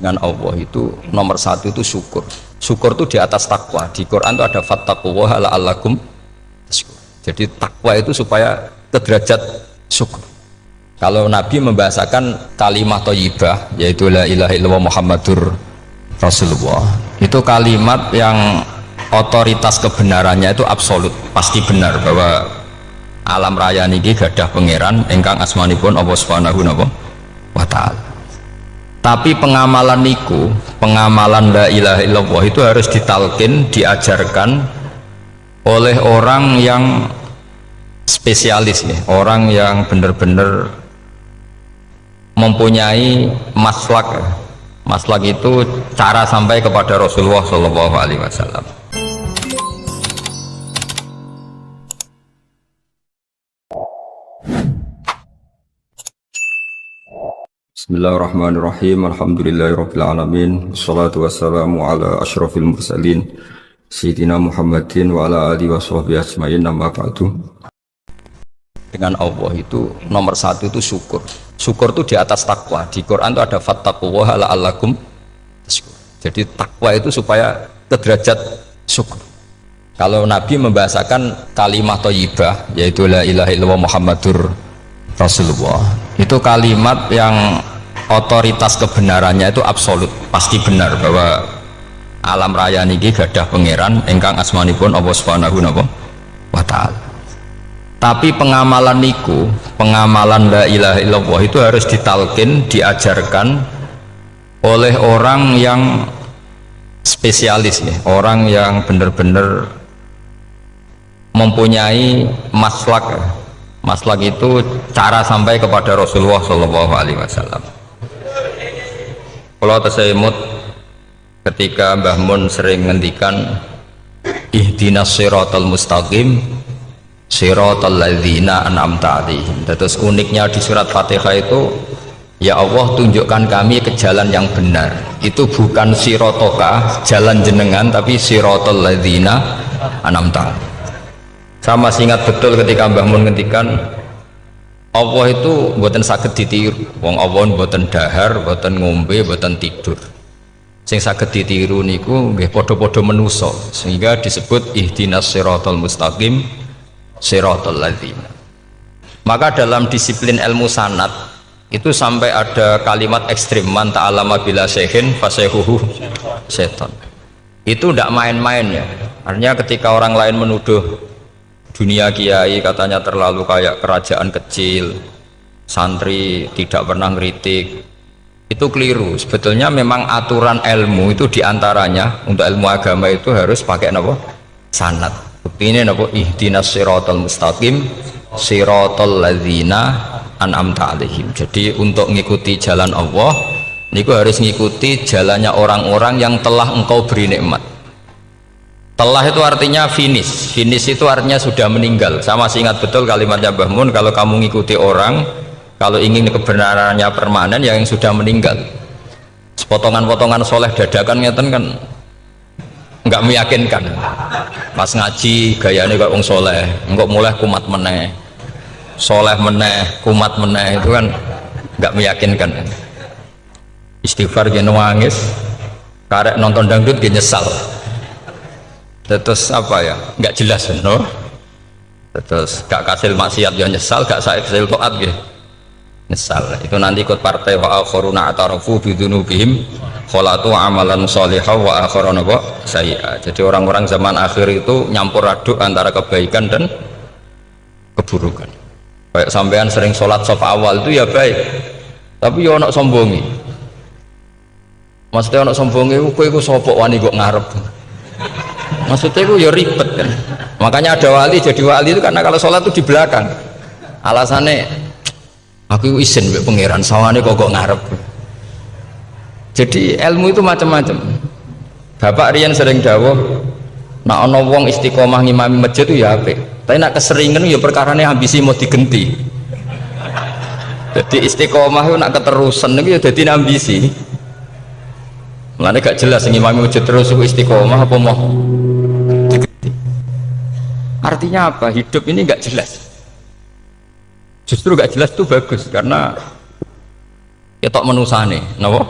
dengan Allah itu nomor satu itu syukur. Syukur itu di atas takwa. Di Quran itu ada fattaqullaha la'allakum tashkurun. Jadi takwa itu supaya ke derajat syukur. Kalau Nabi membahasakan kalimat thayyibah yaitu la ilaha illallah Muhammadur Rasulullah, itu kalimat yang otoritas kebenarannya itu absolut, pasti benar bahwa alam raya niki gadah pangeran ingkang asmanipun Allah Subhanahu wa taala. Tapi pengamalan niku, pengamalan la ilaha illallah itu harus ditalkin, diajarkan oleh orang yang spesialis nih, orang yang benar-benar mempunyai maslak. Maslak itu cara sampai kepada Rasulullah Shallallahu Alaihi Wasallam. Bismillahirrahmanirrahim. Alhamdulillahirabbil alamin. Wassalatu wassalamu ala asyrafil mursalin sayyidina Muhammadin wa ala alihi washabbihi ajmain. Amma ba'du. Dengan Allah itu nomor satu itu syukur. Syukur itu di atas takwa. Di Quran itu ada fattaqullaha la'allakum tashkurun. Jadi takwa itu supaya ke derajat syukur. Kalau Nabi membahasakan kalimat thayyibah yaitu la ilaha illallah Muhammadur Rasulullah, itu kalimat yang otoritas kebenarannya itu absolut, pasti benar bahwa alam raya niki gadah pangeran ingkang asmanipun Allah Subhanahu wa taala. Tapi pengamalan niku, pengamalan la ilaha illallah itu harus ditalkin, diajarkan oleh orang yang spesialis nih, orang yang benar-benar mempunyai maslak. Maslak itu cara sampai kepada Rasulullah Shallallahu Alaihi Wasallam. Kalau tersemut ketika Mbah Mun sering ngendikan ihdinas siratal mustaqim siratal ladzina an'amta 'alaihim. Terus uniknya di surat Fatihah itu, ya Allah tunjukkan kami ke jalan yang benar. Itu bukan sirotoka jalan jenengan, tapi siratal ladzina an'amta 'alaihim. Saya masih ingat betul ketika Mbah Mun ngendikan Allah itu mboten saged ditiru. Wong Allah mboten dahar, mboten ngombe, mboten tidur. Sing saged ditiru niku nggih padha-padha manusa, sehingga disebut ihdinas siratal mustaqim siratal ladzina. Maka dalam disiplin ilmu sanad itu sampai ada kalimat ekstrim, man ta'allama bila syekhin fasyekhuhu setan. Itu tidak main-main ya. Artinya ketika orang lain menuduh dunia kiai katanya terlalu kayak kerajaan kecil, santri tidak pernah ngeritik, itu keliru. Sebetulnya memang aturan ilmu itu diantaranya untuk ilmu agama itu harus pakai apa? Sanad. Bukti ini apa? Ihdinas siratal mustaqim siratal ladzina an'amta 'alaihim. Jadi untuk mengikuti jalan Allah niku harus mengikuti jalannya orang-orang yang telah engkau beri nikmat. Telah itu artinya finish. Finish itu artinya sudah meninggal. Saya masih ingat betul kalimatnya Mbah Mun, kalau kamu mengikuti orang, kalau ingin kebenarannya permanen, yang sudah meninggal. Potongan-potongan soleh dadakan ngeten kan nggak meyakinkan. Pas ngaji gayanya kok wong soleh, enggak mulai kumat meneh, soleh meneh, kumat meneh, itu kan nggak meyakinkan. Istighfar gini nangis, karek nonton dangdut gini nyesal. Terus apa ya, nggak jelas no? Terus gak kasil maksiat ya nyesal, gak kasil toat gitu nyesal. Itu nanti ikut partai wa akharuna atarafu bidunubihim kholatu amalan sholihah wa akharuna sayyi'ah. Jadi orang-orang zaman akhir itu nyampur aduk antara kebaikan dan keburukan. Kayak sampean sering sholat saf awal itu ya baik, tapi ya ono sombongi. Maksudnya ono sombongi kowe iku sapa wani kok ngarep. Maksudnya itu ya ribet kan. Makanya ada wali jadi wali itu karena kalau sholat itu di belakang. Alasannya aku izin mbek pangeran sawane kok ngarep. Jadi ilmu itu macam-macam. Bapak Rian sering dawuh, nak ana wong istiqomah ngimami masjid itu ya apik. Tapi nak keseringan ya perkarane ambisi mau digenti. Jadi istiqomah itu nak keterusan itu ya dadi ambisi. Mulane gak jelas ngimami masjid terus istiqomah apa mau. Artinya apa? Hidup ini nggak jelas. Justru nggak jelas itu bagus karena ketok menusane, napa?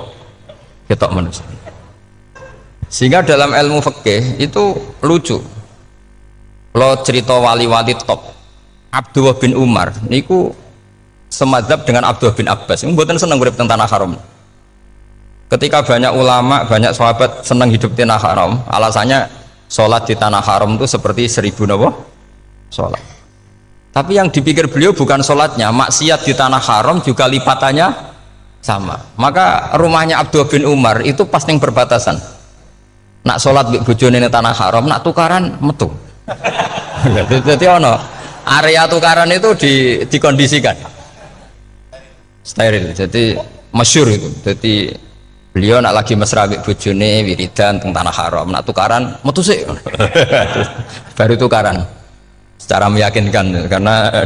ketok manusia. Sehingga dalam ilmu fikih itu lucu. Lo cerita wali-wali top Abdullah bin Umar niku semadzhab dengan Abdullah bin Abbas. Mboten seneng urip teng tanah haram. Ketika banyak ulama, banyak sahabat seneng hidup di tanah haram, alasannya sholat di tanah haram itu seperti 1000 napa? Sholat. Tapi yang dipikir beliau bukan sholatnya, maksiat di tanah haram juga lipatannya sama. Maka rumahnya Abdullah bin Umar itu pas yang berbatasan. Nak sholat di bojone ning tanah haram, nak tukaran metu. Jadi ono area tukaran itu dikondisikan steril. Jadi masyhur itu. Jadi beliau nak lagi mesra di bojone wiridan teng tanah haram, nak tukaran metu sik. Baru tukaran. Secara meyakinkan karena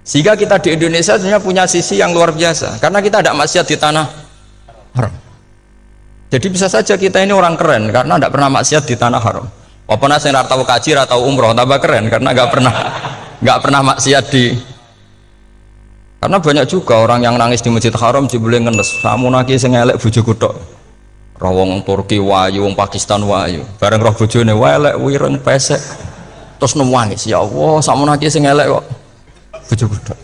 sehingga kita di Indonesia sebenarnya punya sisi yang luar biasa karena kita ada maksiat di tanah haram. Jadi bisa saja kita ini orang keren karena tidak pernah maksiat di tanah haram. Walaupun saya tahu kaji atau umroh tambah keren karena nggak pernah maksiat di. Karena banyak juga orang yang nangis di Masjid Haram jebule ngenes. Kamu naki sing elek bojoku tok. Rawong Turki wayu, wong Pakistan wayu. Bareng roh bojone elek wireng pesek. Terus nangis, ya Allah, sakmu naki sing elek kok bojoku tok.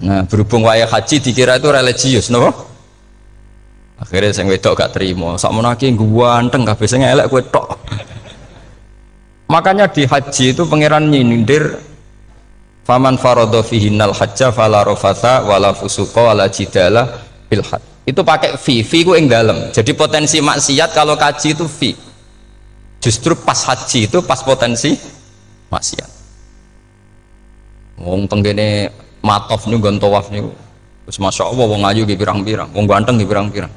Nah, berhubung wayah haji dikira itu religius, napa? Akhirnya sing wedok gak terima, sakmono iki ganteng kabeh sing elek kowe tok. Makanya di haji itu pangeran nyindir faman faradha fihinnal hajja fala rafatha wala fusuqa wala jidala fil hajj. Itu pakai fi ku ing dalem. Jadi potensi maksiat kalau kaji itu fi. Justru pas haji itu pas potensi maksiat. Wong tenggene matof niku nggon tawaf niku. Wis masyaallah wong ayu ki pirang-pirang, wong ganteng ki pirang-pirang.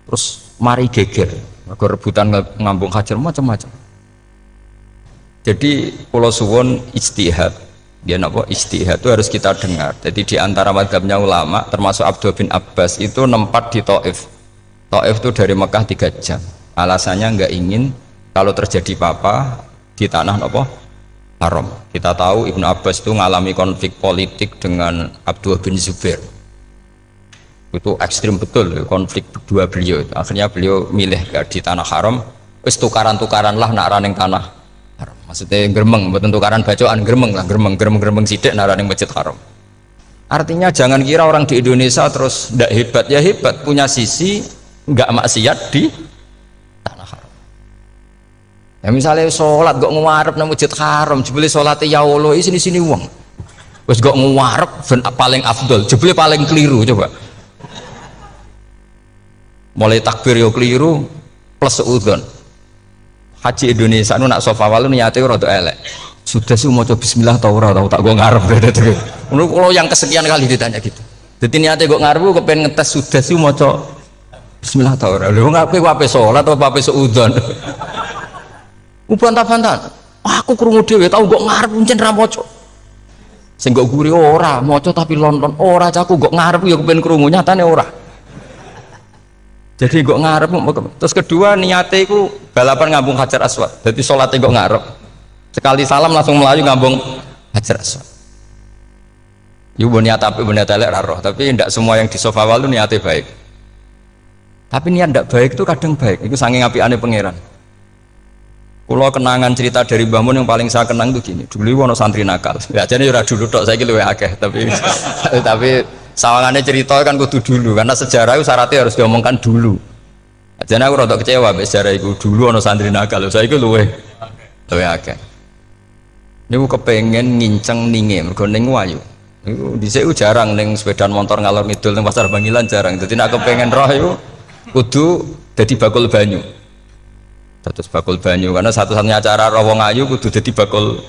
Terus mari geger, mergo rebutan ngambung hajar macam-macam. Jadi pulau suwon ijtihad, dia napa ijtihad itu harus kita dengar. Jadi di antara mazhabnya ulama, termasuk Abdullah bin Abbas itu nempat di Taif. Taif itu dari Mekah 3 jam. Alasannya nggak ingin kalau terjadi apa-apa di tanah napa haram. Kita tahu Ibnu Abbas itu mengalami konflik politik dengan Abdullah bin Zubair. Itu ekstrim betul konflik berdua beliau. Akhirnya beliau milih di tanah haram. Wis tukaran-tukaran lah nak raning tanah haram. Maksudnya gremeng, mboten tukaran bacaan gremeng lah, gremeng sithik nak raning Masjid Haram. Artinya jangan kira orang di Indonesia terus ndak hebat, ya hebat, punya sisi nggak maksiat di tanah haram. Ya misalnya sholat kok ngarep nang Masjid Haram, jebule salate ya Allah sini wong. Wis kok ngarep paling afdol, jebule paling keliru coba. Mulai takbir yo keliru plus seudon. Haji Indonesia nu nak sofa walu niate rada elek. Sudah sih maca bismillah ta ora tak go ngarep dadi. Menurut kalau yang kesekian kali ditanya gitu. Dadi niate kok ngarep kepen ngetes sudah sih maca bismillah ta ora. Lho ngape wape salat apa wape seudon. Bantah-bantahan. Aku krungu dhewe tau kok ngarep pancen ra maca. Sing kok guri ora maca tapi lonton ora caku kok ngarep ya kepen krungu nyatane ora. Jadi kok ngarep. Terus kedua niate iku balapan ngambung Hajar Aswad. Jadi sholatnya kok ngarep. Sekali salam langsung melayu ngambung Hajar Aswad. Iku niat apik niat elek ra roh, tapi tidak semua yang di sofa walu niate baik. Tapi niat tidak baik itu kadang baik. Itu saking apikane pangeran. Kalau kenangan cerita dari Mbah Mun yang paling saya kenang itu gini. Dulu ono santri nakal. Ya jadi ora dulu tok saiki luwih akeh, tapi sawangannya cerita kan kudu dulu karena sejarah itu syaratnya harus diomongkan dulu. Jadi aku rada kecewa sejarah itu dulu ono santri nakal. Saiki luwih akeh. Niku kepengen nginceng ninge mergo ning wayu. Niku dhisik jarang ning sepeda motor ngalor ngidul ning pasar Bangilan jarang. Dadi nek kepengen roh iku kudu dadi bakul banyu. Terus bakul banyu karena satu-satunya cara roh wong ayu kudu dadi bakul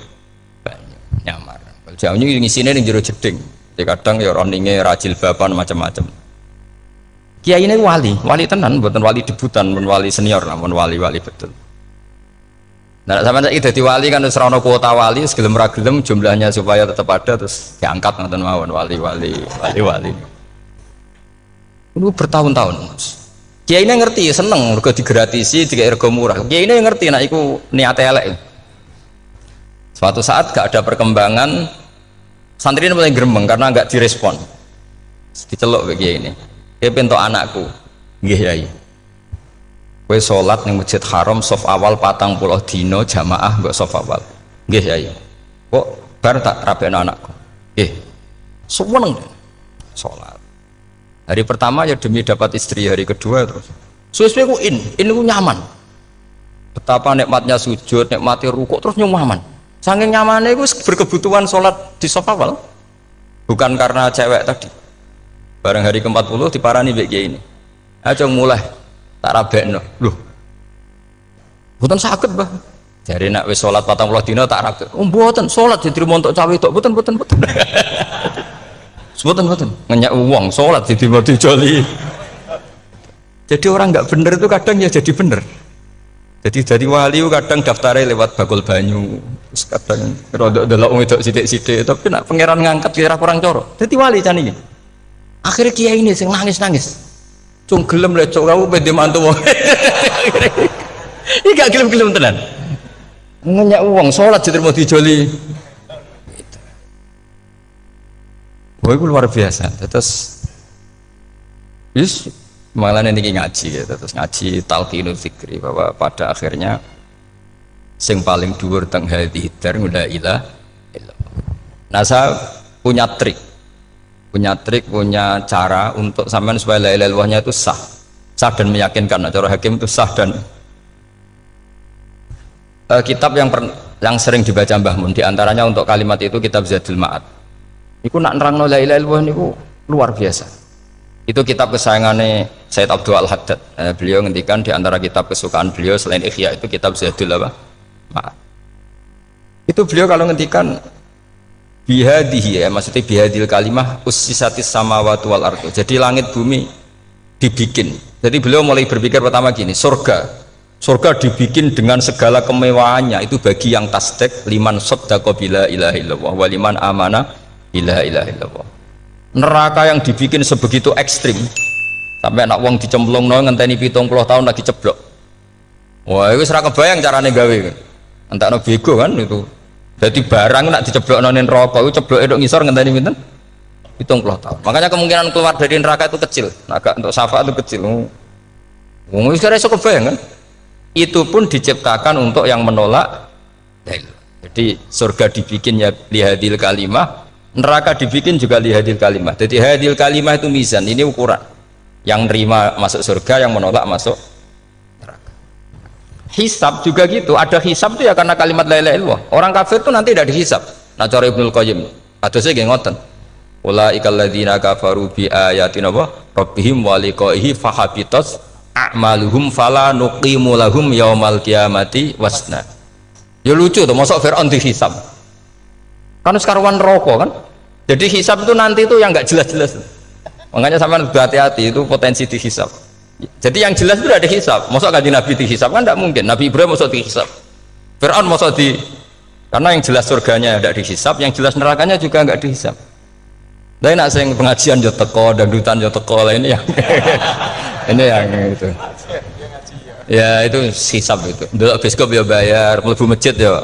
banyu nyamar. Jauhnya ngisine ning jero jeding. Ya kadang ya roninge rajil bapan macam-macam. Kiai ini wali tenan, bukan wali debutan, bukan wali senior, namun wali betul. Nah, sampai saiki dadi wali kan wis ora ono kuota wali, segelem ra gelem jumlahnya supaya tetap ada terus diangkat ngoten mawon wali. Itu bertahun-tahun. Kiai ini ngerti, seneng mergo digratisi, dikai rego murah. Kiai ini ngerti nek iku niate elek. Suatu saat gak ada perkembangan, santri ini mulai gremeng karena nggak direspon, diceluk bagi ini. pentok anakku. Nggih Yai. Kowe salat ning Masjid Haram saf awal 40 dina jamaah mbok saf awal. Nggih Yai. Kok bar tak rabekno anakku. Nggih. Seneng salat. Hari pertama ya demi dapat istri, hari kedua terus. Suwe-suwe ku ku nyaman. Betapa nikmatnya sujud, nikmati rukuk terus nyaman. Saking nyamannya itu berkebutuhan sholat di saf awal. Bukan karena cewek tadi. Bareng hari ke-40 diparani mbek kiai ini. Aja mulai tak rabekno. Loh. Mboten saged, Mbah. Jare nek wis salat 40 dina tak rabek. Oh, mboten salat diterima untuk cawe tok. Mboten. Mboten. Ngenyak uang salat diterima dijoli. Jadi orang nggak bener itu kadang ya jadi bener. Jadi wali kadang daftarnya lewat bakul banyu, terus kadang rodok delok wedok sithik-sithik, tapi nak pangeran ngangkat kira kurang coro. Jadi wali can iki. Akhirnya kiai ini sing nangis. Cung gelem lecok kamu pede mantu wong. Iki gak gelem-gelem tenan. Ngenyak uang salat diterima dijoli. Wah, itu luar biasa. Terus malah ini ngaji ya, terus ngaji talqinul fikri bahwa pada akhirnya sing paling dhuwur teng hadhihi dar la ilaha illallah. Nah, saya punya cara untuk sampean supaya la ilaha illallahnya itu sah dan meyakinkan. Nah, cara hakim itu sah dan kitab yang sering dibaca Mbah Mun diantaranya untuk kalimat itu kitab Zadul Ma'ad. Iku nak nerangno la ilaha illallah niku luar biasa. Itu kitab kesayangannya Sayyid Abdul Al-Haddad. Beliau ngendikan di antara kitab kesukaan beliau selain Ihya itu kitab Zadul Ma'ad. Itu beliau kalau ngendikan bihadihi ya, maksudnya bihadil kalimah ussisatis samawati wal ardu. Jadi langit bumi dibikin. Jadi beliau mulai berpikir pertama gini, surga dibikin dengan segala kemewahannya itu bagi yang tasdik liman saddaqa bila ilaha illallah wa liman amana bila ilaha illallah. Neraka yang dibikin sebegitu ekstrim sampai anak wong dicemplung ngenteni 70 tahun lagi ceblok. Wah, itu serah kebayang carane gawe. Entakno bego kan itu. Jadi barang nak diceblokno ning neraka itu cebloke nduk ngisor ngenteni pinten? 70 tahun. Makanya kemungkinan keluar dari neraka itu kecil. Agak untuk syafaat itu kecil. Wong wis kira iso kebayang kan? Itu pun diciptakan untuk yang menolak dalil. Jadi surga dibikin ya lihadil kalimah, neraka dibikin juga lihadil kalimah. Jadi hadil kalimah itu mizan, ini ukuran. Yang nerima masuk surga, yang menolak masuk neraka. Hisab juga gitu, ada hisab itu ya karena kalimat la ilaha illallah. Orang kafir itu nanti tidak dihisab. Nah cara Ibnul Qayyim, ada saya nggih ngoten. Ulaikal ladzina kafaru bi ayatina rabbihim wa liqaihi fahabitat a'maluhum fala nuqimu lahum yaumal qiyamati wasna. Ya lucu tuh, masuk Fir'aun dihisab. Kan sekarwan rokok kan. Jadi hisab itu nanti itu yang nggak jelas-jelas. Makanya sama hati-hati itu potensi dihisab. Jadi yang jelas itu ada hisab. Masuk kaji Nabi dihisab kan tidak mungkin. Nabi Ibrahim masuk dihisab. Fir'aun masuk di, karena yang jelas surganya tidak dihisab, yang jelas nerakanya juga nggak dihisab. Tapi nak sing pengajian yo teko, dangdutan yo teko lah ini yang ini yang itu. Ya itu hisab itu. Dulu biskop ya bayar, mlebu masjid ya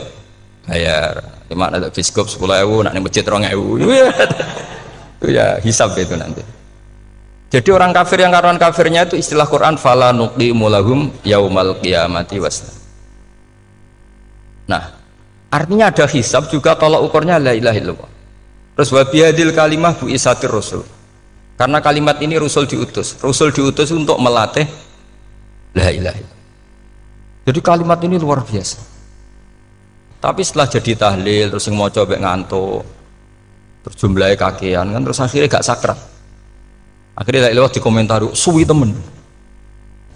bayar. Cuma ada biskop 10.000, nak ning masjid 2.000. Itu ya hisab itu nanti. Jadi orang kafir yang karuan kafirnya itu istilah Quran fala nuqimu lahum yaumal qiyamati wasna. Nah, artinya ada hisab juga tolak ukurnya la ilaha illallah. Terus wa bihadil kalimah bu isatir rasul. Karena kalimat ini rasul diutus untuk melatih la ilaha illallah. Jadi kalimat ini luar biasa. Tapi setelah jadi tahlil terus yang mau coba ngantuk, terus jumlahnya kakean kan, terus akhirnya gak sakral. Akhirnya la ilaha dikomentari suwi temen.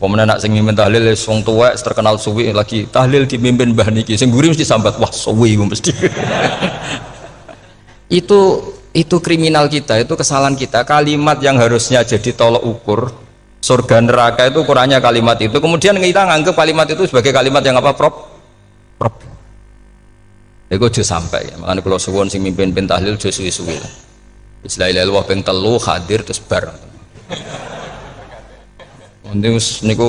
Pemenang nak sing mimpin tahlil wong tuwek terkenal suwi lagi tahlil dipimpin Mbah niki sing mburi mesti sambat wah suwi mesti. itu kriminal kita, itu kesalahan kita. Kalimat yang harusnya jadi tolok ukur surga neraka itu ukurannya kalimat itu, kemudian kita nganggap kalimat itu sebagai kalimat yang apa problem. Itu aja sampai ya. Makanya kalau suwun sing mimpin tahlil aja suwi-suwi lah. La ilaha illallah ping 3 hadir terus bar. Niku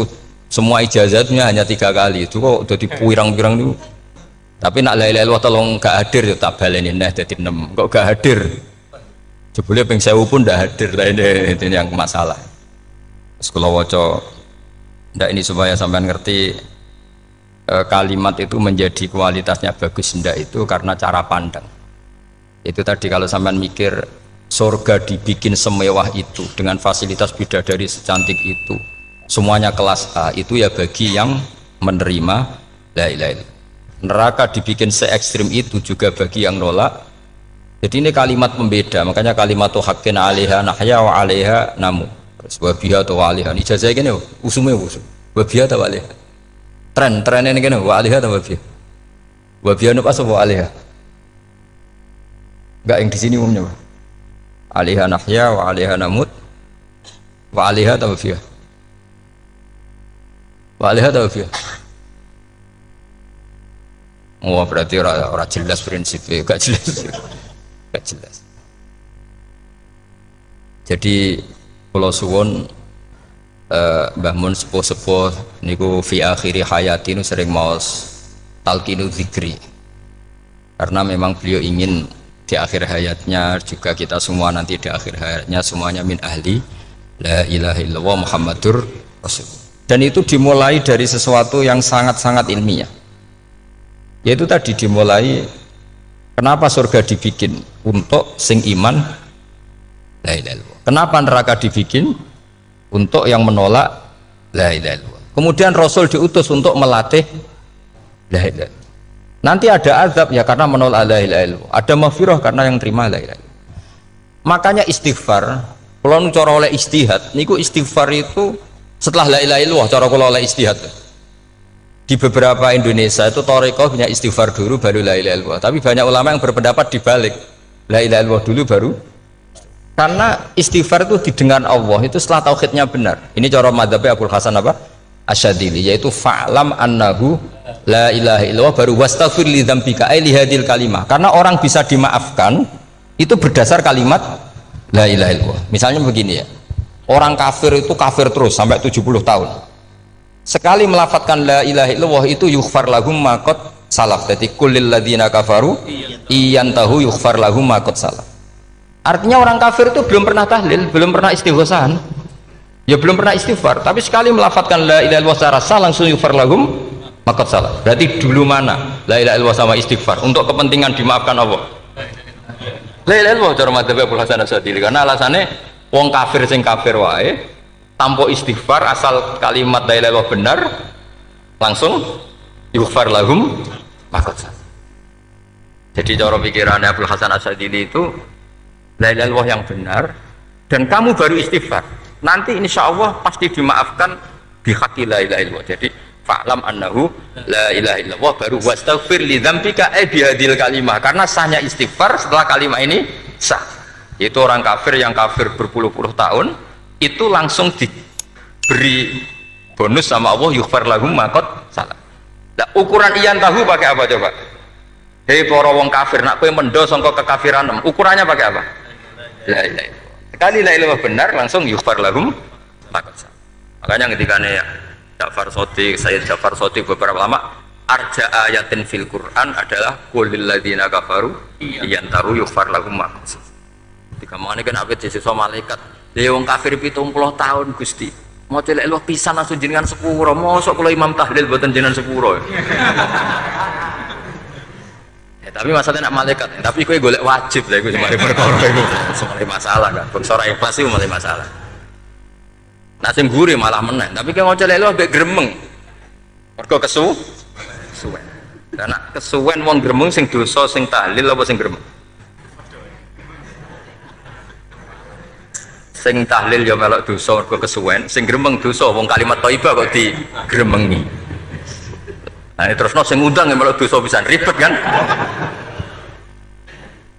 semua ijazatnya hanya 3 kali itu kok udah dipirang-pirang niku. Tapi nak la ilaha illallah tolong gak hadir ya tak baleni neh dadi 6. Kok gak hadir? Jebule ping 1000 pun ndak hadir. Ini yang masalah. Terus kula waca ndak ini supaya sampean ngerti kalimat itu menjadi kualitasnya bagus ndak itu karena cara pandang. Itu tadi kalau sampean mikir surga dibikin semewah itu dengan fasilitas bidadari secantik itu, semuanya kelas A, itu ya bagi yang menerima la ilaha illallah. Neraka dibikin se ekstrim itu juga bagi yang nolak. Jadi ini kalimat pembeda, makanya kalimat tuh hakin alaiha nahya wa alaiha namu. Wa biha tu alaiha. Ijazah gini usume usum. Wa biha tu alaiha. Tren ini gini wa alaiha tu wa biha. Wa biha nu pas wa alaiha. Enggak yang di sini umumnya. Alaiha nahya wa alaiha namut. Wa alaiha tu wa biha. Wa alaiha tu wa biha. Oh berarti orang jelas prinsipnya, gak jelas, gak jelas. Jadi kalau suwon Mbah Mun sepuh-sepuh niku fi akhiri hayati nu sering maos talqinu zikri, karena memang beliau ingin di akhir hayatnya juga kita semua nanti di akhir hayatnya semuanya min ahli la ilaha illallah Muhammadur Rasul. Dan itu dimulai dari sesuatu yang sangat-sangat ilmiah. Yaitu tadi dimulai kenapa surga dibikin untuk sing iman la ilaha illallah. Kenapa neraka dibikin untuk yang menolak la ilaha illallah. Kemudian Rasul diutus untuk melatih la ilaha illallah. Nanti ada azab ya karena menolak la ilaha illallah. Ada maghfirah karena yang terima la ilaha illallah. Makanya istighfar, kalau cara oleh istihad, niku istighfar itu setelah la ilaha illallah cara kalau oleh istihad. Di beberapa Indonesia itu thariqah punya istighfar dulu baru la ilaha illallah. Tapi banyak ulama yang berpendapat dibalik, la ilaha illallah dulu baru, karena istighfar itu didengar Allah itu setelah tauhidnya benar. Ini cara madzhabnya Abul Hasan apa? Asyadili, yaitu fa'lam annahu la ilaha illallah baru wastaghfir li dzambika ai li hadil kalimah. Karena orang bisa dimaafkan itu berdasar kalimat la ilaha illallah. Misalnya begini ya, orang kafir itu kafir terus sampai 70 tahun. Sekali melafatkan la ilaha illallah itu yughfar lahum ma qad salaf. Jadi kullil ladzina kafaru iyantahu yughfar lahum ma qad salaf. Artinya orang kafir itu belum pernah tahlil, belum pernah istighosahan, ya belum pernah istighfar, tapi sekali melafatkan la ilaha illallah secara sah langsung yughfar lahum ma qad salaf. Berarti dulu mana la ilaha illallah sama istighfar untuk kepentingan dimaafkan Allah? La ilaha illallah cara madzhab Abul Hasan Asyadili, karena alasannya wong kafir sing kafir wae tanpa istighfar asal kalimat la ilaha illallah benar langsung yughfar lahum ma qad salaf. Jadi cara pikirannya Abul Hasan Asyadili itu la ilaha illallah yang benar dan kamu baru istighfar, nanti insya Allah pasti dimaafkan bihaqqi la ilaha illallah. Jadi fa'lam annahu la ilaha illallah baru wastaghfir li dzambika bihadil kalimah, karena sahnya istighfar setelah kalimat ini sah. Itu orang kafir yang kafir berpuluh-puluh tahun itu langsung diberi bonus sama Allah yughfar lahum ma qad salaf. Nah, ukuran iyan tahu pakai apa coba? Hei para wong kafir nak kowe mendo sangka kekafiran, ukurannya pakai apa? La ilaha illallah. Sekali la ilaha benar langsung yughfar lahum ma qad salaf. Makanya ketika ya Ja'far Shadiq, Sayyid Ja'far Shadiq, beberapa lama arja ayatin fil Quran adalah qulil ladzina kafaru iyan tahu yughfar lahum ma qad salaf. Ketika mangane kan apik siswa malaikat ya wong kafir 70 tahun Gusti mau celek lu pisan langsung jenengan sepuro, mosok kula imam tahlil boten jenengan sepuro. Ya tapi masalahnya nak malaikat, tapi kowe golek wajib lah iku semari perkara iku semari masalah kan bangsa ora ikhlas iku malah masalah. Nah sing guri malah meneh, tapi kowe mau celek lu ambek gremeng mergo kesuwen. Karena kesuwen wong gremeng sing dosa sing tahlil apa sing gremeng? Sing tahlil ya melok dosa mergo kesuwen, sing gremeng dosa wong kalimat thayyibah kok digremengi. Nah terusno sing ngundang ya melok dosa pisan ribet kan.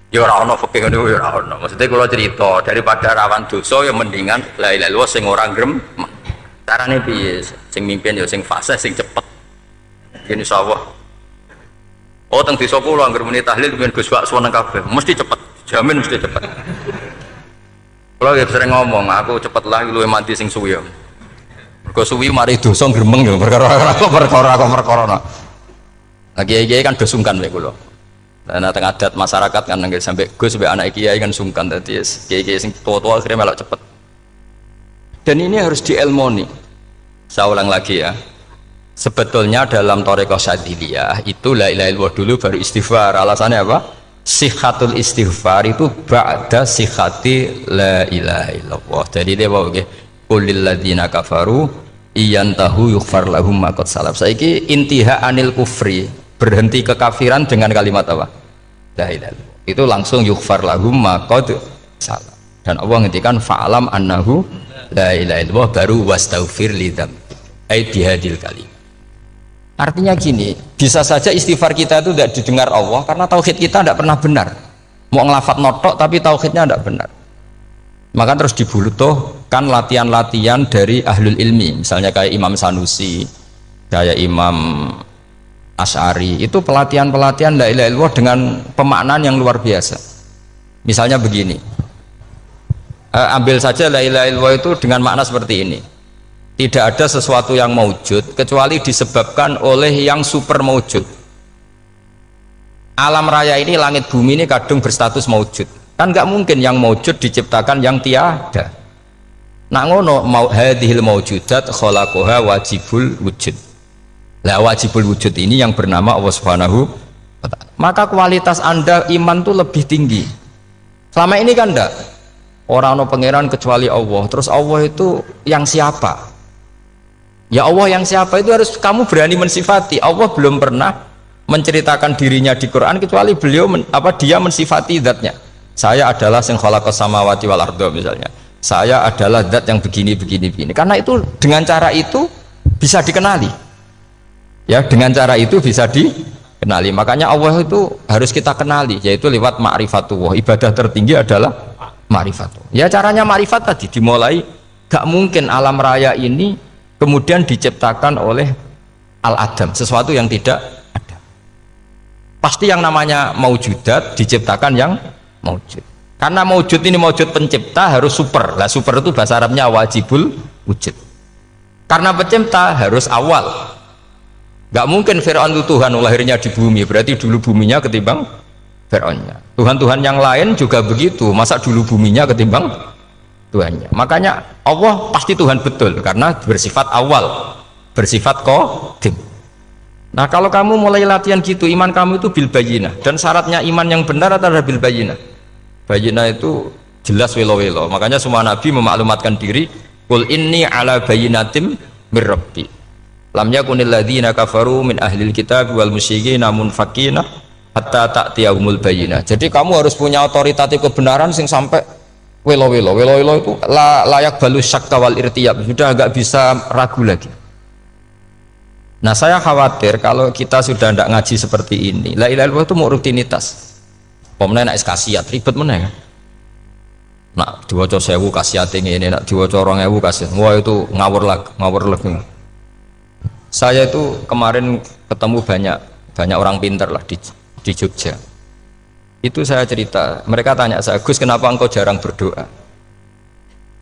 Ya ora ono fikih ngono ya ora ono. Maksudnya kalau cerita daripada rawan dosa ya mendingan la ilaha illallah sing ora gremeng. Carane piye? Sing mimpin ya sing fasih sing cepet. Yen insyaallah. Oh teng desa kula anggere muni tahlil ben Gus bakso nang kabeh, mesti cepet. Jamin mesti cepet. Kalau ya sering ngomong, aku cepet lah lu mati sing suwi. Mergo suwi mari dosa gremeng ya perkara. Nah kiai-kiai kan do sungkan mek kula. Nah teng adat masyarakat kan nggih sampai Gus sampai anak kiai kan sungkan dadi kiai-kiai sing tua-tua akhirnya melok cepet. Dan ini harus diilmoni. Saya ulang lagi ya. Sebetulnya dalam Thariqah Syadziliyah itu la ilaha illallah dulu baru istighfar. Alasannya apa? Sihhatul istighfar itu ba'da sihhati la ilaha illallah. Jadi dia bawa ke qulil ladzina kafaru iyantahu yughfar lahum ma qad salaf. Saiki intiha anil kufri, berhenti kekafiran dengan kalimat apa? La ilaha illallah. Itu langsung yughfar lahum ma qad salaf. Dan Allah ngendikan fa'alam annahu la ilaha illallah baru wastaghfir lidzam. Ai bihadil kalim. Artinya gini, bisa saja istighfar kita itu tidak didengar Allah karena tauhid kita tidak pernah benar. Mau ngelafat notok tapi tauhidnya tidak benar. Maka terus dibutuhkan latihan-latihan dari ahlul ilmi, misalnya kayak Imam Sanusi, kayak Imam Asy'ari, itu pelatihan-pelatihan la ilaha illallah dengan pemaknaan yang luar biasa. Misalnya begini, ambil saja la ilaha illallah itu dengan makna seperti ini. Tidak ada sesuatu yang maujud kecuali disebabkan oleh yang super maujud. Alam raya ini, langit bumi ini kadung berstatus maujud. Kan nggak mungkin yang maujud diciptakan yang tiada. Nak ngono mau hadhil maujudat khalaqaha wajibul wujud. Lah wajibul wujud ini yang bernama Allah Subhanahu wa ta'ala. Maka kualitas Anda iman tuh lebih tinggi. Selama ini kan enggak. Orang no pangeran kecuali Allah. Terus Allah itu yang siapa? Ya Allah yang siapa itu harus kamu berani mensifati. Allah belum pernah menceritakan dirinya di Quran kecuali beliau dia mensifati zatnya. Saya adalah sing khalaqas samawati wal ardha misalnya. Saya adalah zat yang begini. Karena itu dengan cara itu bisa dikenali. Ya, dengan cara itu bisa dikenali. Makanya Allah itu harus kita kenali, yaitu lewat ma'rifatullah. Ibadah tertinggi adalah ma'rifatullah. Ya caranya ma'rifat tadi dimulai. Gak mungkin alam raya ini kemudian diciptakan oleh al-adam, sesuatu yang tidak ada. Pasti yang namanya maujudat diciptakan yang maujud. Karena maujud ini maujud pencipta harus super. Lah super itu bahasa Arabnya wajibul wujud. Karena pencipta harus awal. Gak mungkin Fir'aun itu Tuhan lahirnya di bumi, berarti dulu buminya ketimbang Fir'aunnya. Tuhan-Tuhan yang lain juga begitu, masa dulu buminya ketimbang Tuhannya. Makanya Allah pasti Tuhan betul karena bersifat awal, bersifat qadim. Nah kalau kamu mulai latihan gitu, iman kamu itu bil bayyinah. Dan syaratnya iman yang benar adalah bil bayyinah. Bayyinah itu jelas welo-welo. Makanya semua nabi memaklumatkan diri, qul inni ala bayyinatim mir rabbi lam yakunil ladzina kafaru min ahlil kitab wal musyrikin munfakina hatta ta'tiyahumul bayyinah. Jadi kamu harus punya otoritatif kebenaran sing sampai welo-welo itu layak balus syak wal irtiyab, sudah agak bisa ragu lagi. Nah saya khawatir kalau kita sudah tidak ngaji seperti ini, la ilaha illallah itu mau rutinitas. Pemenang nak kasiat ribet mana kan? Nak diwaca 1000 kasiat ini, nak diwaca 2000 kasiat, wah itu ngawur lagi. Saya itu kemarin ketemu banyak orang pintar lah di Jogja. Itu saya cerita, mereka tanya saya, Gus kenapa engkau jarang berdoa?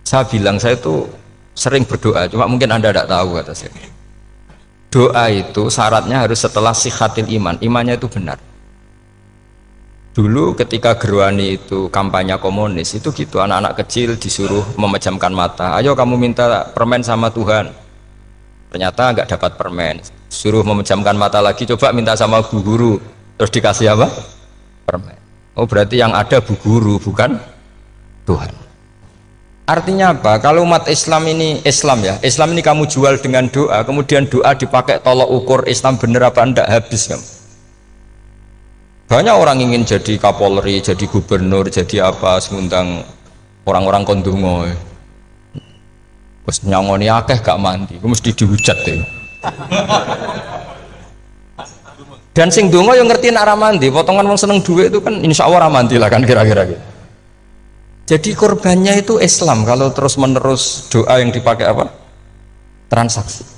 Saya bilang saya itu sering berdoa, cuma mungkin Anda tidak tahu kata saya. Doa itu syaratnya harus setelah sihhatil iman, imannya itu benar. Dulu ketika Gerwani itu kampanye komunis itu gitu, anak-anak kecil disuruh memejamkan mata, ayo kamu minta permen sama Tuhan. Ternyata nggak dapat permen, suruh memejamkan mata lagi, coba minta sama bu guru, terus dikasih apa? Permen. Oh berarti yang ada bu guru bukan Tuhan. Artinya apa? Kalau umat Islam ini Islam ini kamu jual dengan doa, kemudian doa dipakai tolok ukur Islam bener apa enggak, habis kamu. Banyak orang ingin jadi Kapolri, jadi gubernur, jadi apa, ngundang orang-orang kondungo. Terus nyangoni akeh gak mandi, mesti dihujat deh. Dan sing donga yang ngerti nak ramandi, potongan wong seneng duit itu kan insya Allah ramandi lah kan kira-kira gitu. Jadi korbannya itu Islam kalau terus menerus doa yang dipakai apa? Transaksi.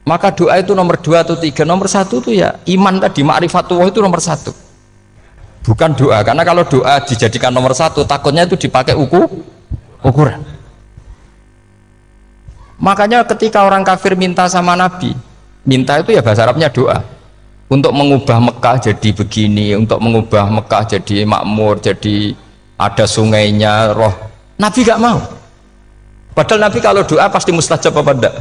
Maka doa itu nomor 2 atau 3, nomor 1 itu ya iman tadi, ma'rifatullah itu nomor 1. Bukan doa, karena kalau doa dijadikan nomor 1 takutnya itu dipakai ukuran. Makanya ketika orang kafir minta sama Nabi, minta itu ya bahasa Arabnya doa. Untuk mengubah Mekah jadi begini, untuk mengubah Mekah jadi makmur, jadi ada sungainya, roh. Nabi gak mau. Padahal Nabi kalau doa pasti mustajab apa enggak?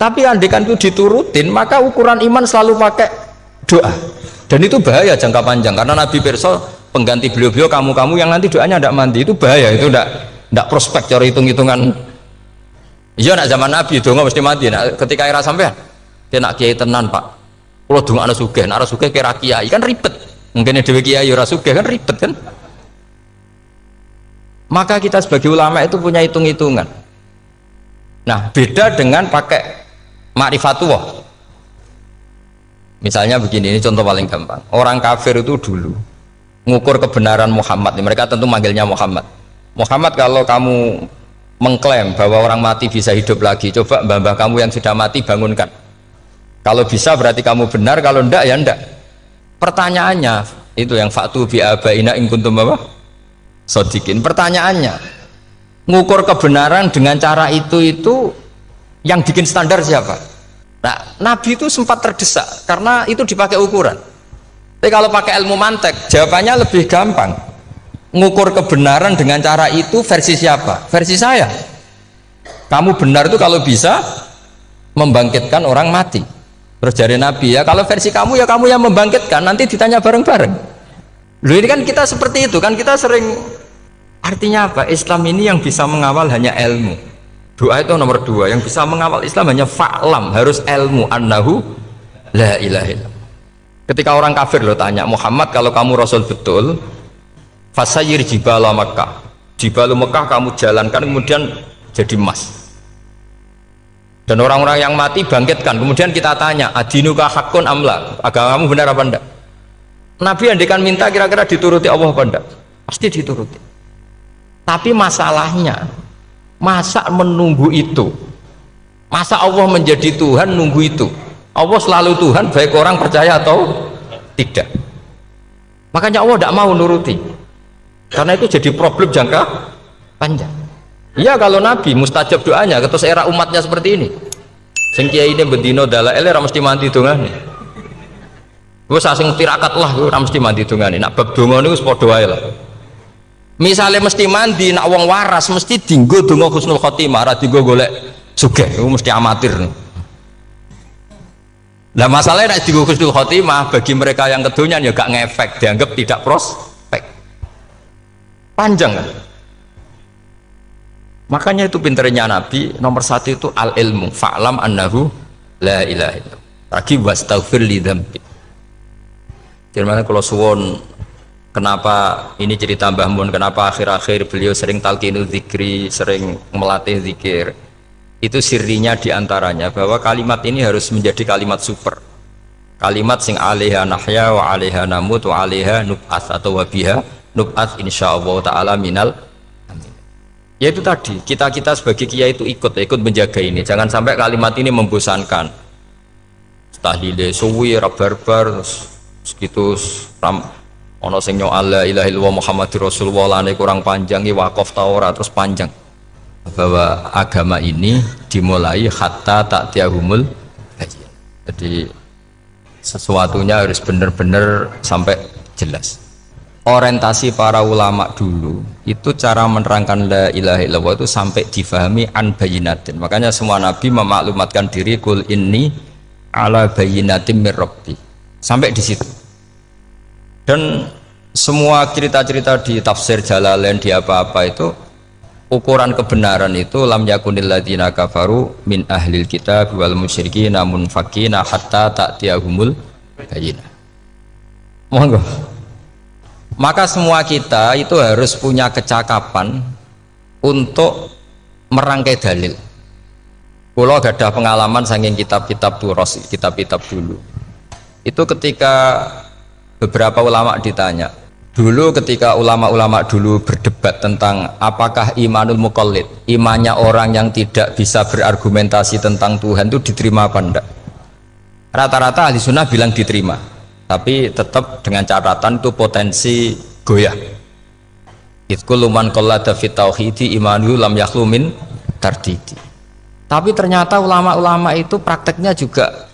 Tapi andikan itu diturutin, maka ukuran iman selalu pakai doa. Dan itu bahaya jangka panjang, karena Nabi pirsa pengganti beliau-beliau kamu-kamu yang nanti doanya tidak mandi, itu bahaya, itu tidak prospek cara hitung-hitungan. Iya nak zaman Nabi donga mesti mati. Nak ketika era sampean dia nak kiai tenan Pak, kalau donga ana sugih, nak ora sugih kira kiai kan ribet. Mungkin dhewe kiai ora sugih kan ribet kan. Maka kita sebagai ulama itu punya hitung-hitungan. Nah, beda dengan pakai ma'rifatullah. Misalnya begini, ini contoh paling gampang. Orang kafir itu dulu mengukur kebenaran Muhammad, mereka tentu manggilnya Muhammad. Muhammad, kalau kamu mengklaim bahwa orang mati bisa hidup lagi, coba mbah-mbah kamu yang sudah mati bangunkan. Kalau bisa berarti kamu benar, kalau ndak ya ndak. Pertanyaannya itu yang faktu bi abaina in kuntum apa? Sodikin. Pertanyaannya, ngukur kebenaran dengan cara itu yang bikin standar siapa? Nah, Nabi itu sempat terdesak karena itu dipakai ukuran. Tapi kalau pakai ilmu mantek, jawabannya lebih gampang. Ngukur kebenaran dengan cara itu versi siapa? Versi saya. Kamu benar itu kalau bisa membangkitkan orang mati. Terus dari Nabi, ya kalau versi kamu ya kamu yang membangkitkan, nanti ditanya bareng-bareng. Loh, ini kan kita seperti itu kan, kita sering. Artinya apa? Islam ini yang bisa mengawal hanya ilmu. Doa itu nomor 2, yang bisa mengawal Islam hanya fa'lam, harus ilmu annahu la ilaha illallah. Ketika orang kafir lo tanya, Muhammad kalau kamu Rasul betul, fasayir jibala Makkah, jibalu Mekah kamu jalankan kemudian jadi emas. Dan orang-orang yang mati bangkitkan, kemudian kita tanya, adinuka hakun amla, agamamu benar apa enggak? Nabi andikan minta kira-kira dituruti Allah apa enggak? Pasti dituruti. Tapi masalahnya, masa menunggu itu? Masa Allah menjadi Tuhan nunggu itu? Allah selalu Tuhan, baik orang percaya atau tidak. Makanya Allah tidak mau nuruti, karena itu jadi problem jangka panjang. Iya, kalau Nabi mustajab doanya, terus era umatnya seperti ini. Sing kiai ini bendino dalail ora mesti mandi dongane. Wis sing tirakat lah ora mesti mandi dongane. Nak bab donga niku wis padha wae lah. Misalnya mesti mandi, nak wong waras mesti dinggo donga husnul khotimah, ora dinggo golek sugih, itu mesti amatir. Nah masalahnya nak dinggo husnul khotimah bagi mereka yang kedonyan ya gak ngefek, dianggap tidak prospek. Panjang kan? Makanya itu pinternya Nabi, nomor 1 itu al ilmu, fa'lam annahu la ilaha illallah. Lagi wastaghfir li dzambi. Jadi kalau suwon, kenapa ini cerita Mbah Mun, kenapa akhir-akhir beliau sering talqinul zikri, sering melatih zikir, itu sirinya diantaranya bahwa kalimat ini harus menjadi kalimat super, kalimat sing alaiha nahya wa alaiha namut wa alaiha nub'ats, atau wabiha nub'ats insyaallah ta'ala minal amin. Ya itu tadi, kita sebagai kiai itu ikut menjaga ini, jangan sampai kalimat ini membosankan. Tahlile suwi barbar segitu ono sing nyoal la ilaha illallah Muhammadur Rasulullah lane kurang panjang, wakaf ta ora terus panjang. Bahwa agama ini dimulai hatta ta'tiyahumul bayyinah. Jadi sesuatunya harus benar-benar sampai jelas. Orientasi para ulama dulu itu cara menerangkan la ilaha illallah itu sampai difahami an bayyinatin. Makanya semua nabi memaklumatkan diri kul inni ala bayyinatin mir rabbi. Sampai di situ. Dan semua cerita-cerita di tafsir Jalalain di apa-apa itu ukuran kebenaran itu lam yakunil ladzina kafaru min ahlil kitab wal musyrikin namun fakina hatta ta'tiyahumul bayyinah. Monggo. Maka semua kita itu harus punya kecakapan untuk merangkai dalil. Kalau gak ada pengalaman saking kitab-kitab turos, kitab-kitab dulu. Itu ketika beberapa ulama ditanya, dulu ketika ulama-ulama dulu berdebat tentang apakah imanul muqallid, imannya orang yang tidak bisa berargumentasi tentang Tuhan itu diterima apa enggak, rata-rata ahli sunnah bilang diterima, tapi tetap dengan catatan itu potensi goyah. Itkul man qallada fit tauhidi imanu lam yakhlu min tardidi. Tapi ternyata ulama-ulama itu prakteknya juga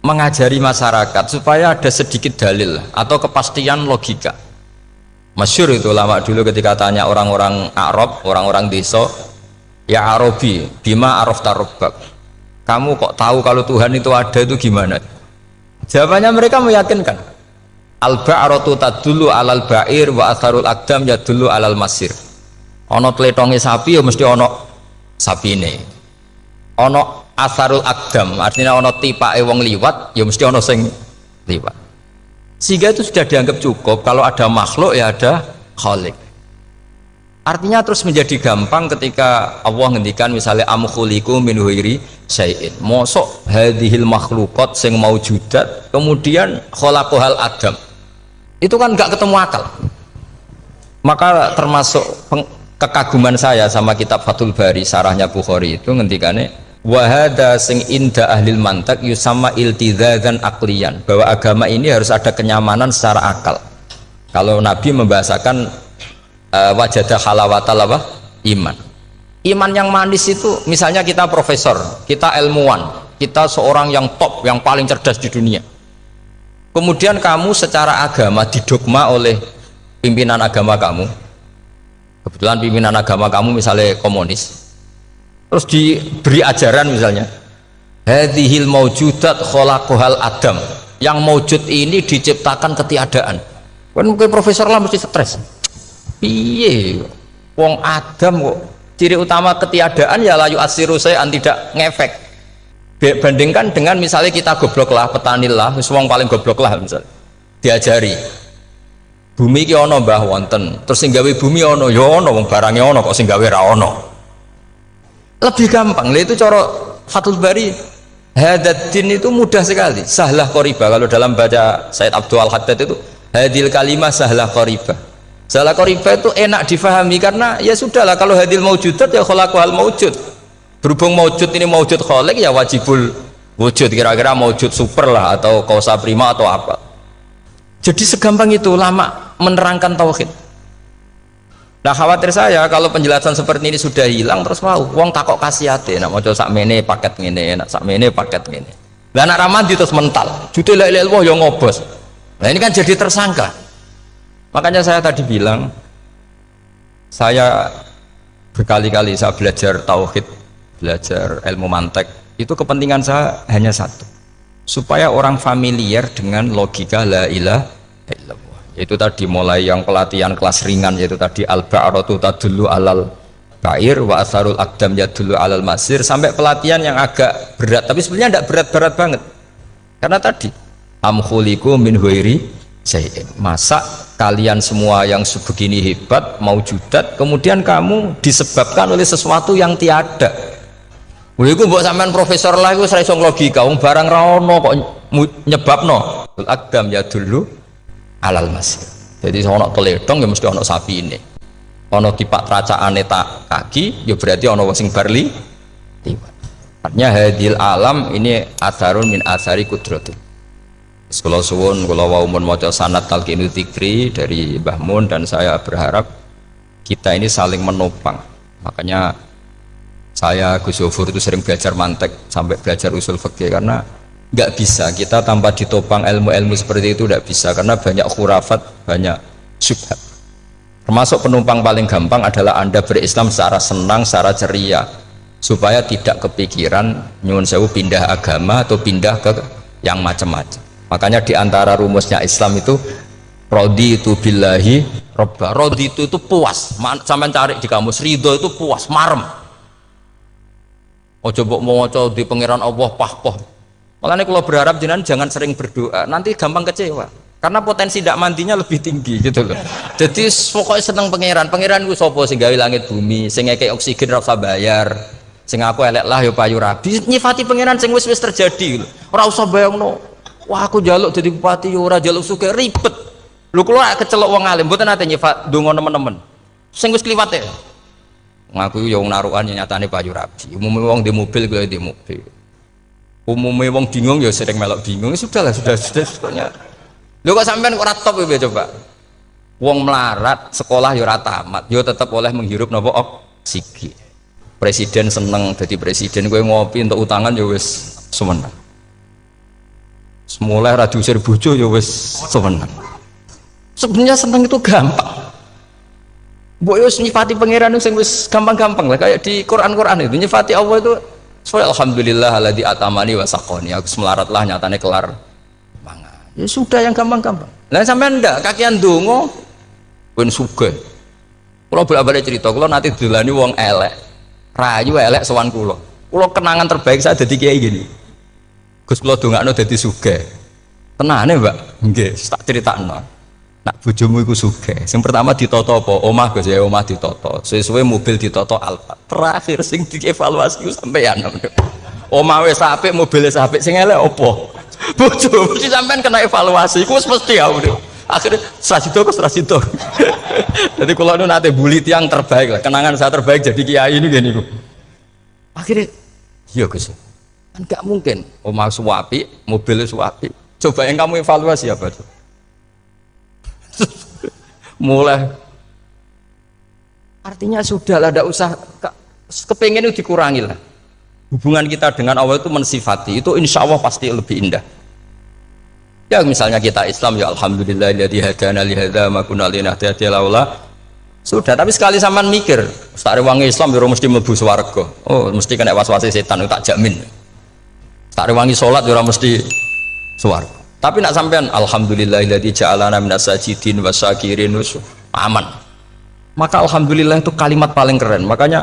mengajari masyarakat supaya ada sedikit dalil atau kepastian logika. Masyhur itu ulama dulu ketika tanya orang-orang Arab, orang-orang desa, Ya Arabi, bima arafta rabbak. Kamu kok tahu kalau Tuhan itu ada, itu gimana? Jawabannya mereka meyakinkan. Al-ba'ratu tadullu alal ba'ir wa atharul aqdam yadullu alal masir. Ono tletonge sapi ya mesti ono sapine. Ono atharul aqdam, artinya ono tipake wong liwat ya mesti ono sing liwat. Sehingga itu sudah dianggap cukup kalau ada makhluk ya ada khalik. Artinya terus menjadi gampang ketika Allah ngendikan misalnya am khuliqu min ghairi syai'in. Mosok hadhil makhluqat sing maujudat kemudian khalaqahal adam. Itu kan enggak ketemu akal. Maka termasuk kekaguman saya sama kitab Fathul Bari sarahnya Bukhari itu ngendikane wa hadza sing inda ahlil mantak yusamma iltidzadzan aqliyan, bahwa agama ini harus ada kenyamanan secara akal. Kalau Nabi membahasakan wajadah halawatal apa? Iman yang manis itu misalnya kita profesor, kita ilmuwan, kita seorang yang top, yang paling cerdas di dunia, kemudian kamu secara agama didogma oleh pimpinan agama kamu, kebetulan pimpinan agama kamu misalnya komunis, terus diberi ajaran misalnya hadhil maujudat khalaqahal adam, yang maujud ini diciptakan ketiadaan. Kan mungkin profesor lah mesti stres. Piye wong Adam kok ciri utama ketiadaan ya layu asiru saya tidak ngefek. Bandingkan dengan misalnya kita goblok lah, petani lah, wong paling goblok lah misalnya diajari bumi ki ono mbah wonten, terus sing gawe bumi ono ya ono, wong barange ono kok sing gawe ra ono. Lebih gampang. Lah itu cara Fathul Bari hadaddin itu mudah sekali, sahlah qoriba. Kalau dalam baca Said Abdul Al-Haddad itu hadil kalimah sahlah qoriba. Salah qoriba itu enak difahami karena ya sudahlah, kalau hadil maujudat ya khalaqahal maujud. Berhubung maujud ini maujud khaliq ya wajibul wujud, kira-kira maujud super lah atau kausa prima atau apa. Jadi segampang itu lama menerangkan tauhid. Nah khawatir saya kalau penjelasan seperti ini sudah hilang terus mau wong takok kasihate nak maca sakmene paket ngene, nak sakmene paket ngene. Lah anak ramadi terus mental. Jute la ilaha illallah ya ngobos. Nah ini kan jadi tersangka. Makanya saya tadi bilang, saya berkali-kali saya belajar tauhid, belajar ilmu mantek, itu kepentingan saya hanya satu, supaya orang familiar dengan logika la ilaha illallah. Itu tadi mulai yang pelatihan kelas ringan, yaitu tadi al-ba'ratu tadullu alal ba'ir wa atharul aqdam yadullu alal masir, sampai pelatihan yang agak berat, tapi sebenarnya tidak berat-berat banget. Karena tadi am khuliqu min ghairi syai'in, masa kalian semua yang sebegini hebat maujudat kemudian kamu disebabkan oleh sesuatu yang tiada. Iku mbok sampean profesor lah iku ora iso logika, wong barang ra ono kok nyebabno. Al-aqdam ya dulu alal masir. Jadi ono teledong ya mesti ono sapine. Ono tipak tracaane tak kaki ya berarti ono sing barli liwat. Artinya hadil alam ini atharun min athari qudratil. Kalau suwun, kalau mau maca sanad talqinu dzikri dari Mbah Mun, dan saya berharap kita ini saling menopang. Makanya saya Gus Yofur itu sering belajar mantek sampai belajar usul fikih, karena nggak bisa kita tanpa ditopang ilmu-ilmu seperti itu, nggak bisa, karena banyak khurafat, banyak syubhat. Termasuk penumpang paling gampang adalah Anda berislam secara senang, secara ceria, supaya tidak kepikiran nyuwun sewu pindah agama atau pindah ke yang macam-macam. Makanya diantara rumusnya Islam itu rodi itu billahi robba. Rodi itu puas. Sampai cari di kamus, ridho itu puas, marem. Ojo mbok maca di pangeran Allah pah-pah. Makanya kalau berharap jenengan jangan sering berdoa, nanti gampang kecewa. Karena potensi tidak mandinya lebih tinggi gitu loh. Jadi pokoknya seneng pangeran. Pangeran ku sapa sing gawe langit bumi, sing ngekek oksigen ora usah bayar. Sing aku elek lah ya payu rabi. Nyifati pangeran sing wis terjadi. Ora usah bayangno. Wah aku jaluk jadi bupati ora jaluk suke ribet. Lu keluar kecelok wong alim mboten nate nyifat donga nemen-nemen. Sing wis kliwat ya. Ngaku yo wong narukan nyatane payu rabi. Umume wong di mobil kuwi di mobil. Umume wong bingung ya sering melok bingung. Sudahlah sudah. Lho kok sampean kok ora top ya coba. Wong melarat sekolah ya ora tamat, yo tetep oleh menghirup napa oksigen. Presiden seneng dadi presiden, kowe ngopi untuk utangan ya wis semeneng. Semulai ra diusir bojo ya wis seneng. Sebenarnya seneng itu gampang. Mbok yo nyifati pangeran sing wis gampang-gampang lah kayak di Quran itu nyifati Allah itu soal alhamdulillah alladzi atamani wa saqoni aku melarat lah nyatane kelar mangan. Ya sudah yang gampang-gampang. Lah sampean ndak kakian donga ben sugih. Kula bolak-balik cerita kula nanti dilani wong elek. Rayu elek sowan kula. Kula kenangan terbaik saya dadi kiai gini. Gus kula dongakno dadi sugih. Tenane, Mbak? Nggih, tak critakno. Nak bojomu iku sugih. Sing pertama ditata apa? Omah Gus ya, omah ditata. Suwe-suwe mobil ditata Alfa. Terakhir sing dievaluasi ku sampeyan. Omah wis apik, mobil wis apik, sing elek apa? Bojo mesti sampean kena evaluasi. Iku wis mesti ya. Akhirnya strasito. Jadi kula nu nate bully tiyang terbaik lah. Kenangan saya terbaik jadi kiai ini gini niku. Akhirnya iya Gus. Kan enggak mungkin omah suwapi, mobil suwapi. Coba yang kamu evaluasi apa tuh? Mulai artinya sudah lah, tidak usah kepengen itu dikurangi lah. Hubungan kita dengan Allah itu mensifati itu insya Allah pasti lebih indah. Ya misalnya kita Islam ya alhamdulillahilladzi hadana li hadza ma kunna linahtadiya laula. Sudah, tapi sekali sampean mikir, sak rewangi Islam yo mesti mlebu swarga. Oh, mesti kena was-wasi setan tak jamin. Sak rewangi salat yo mesti swarga. Tapi nak sampean alhamdulillahilladzi ja'alana minas sajidin wasyakirin aman. Maka alhamdulillah itu kalimat paling keren. Makanya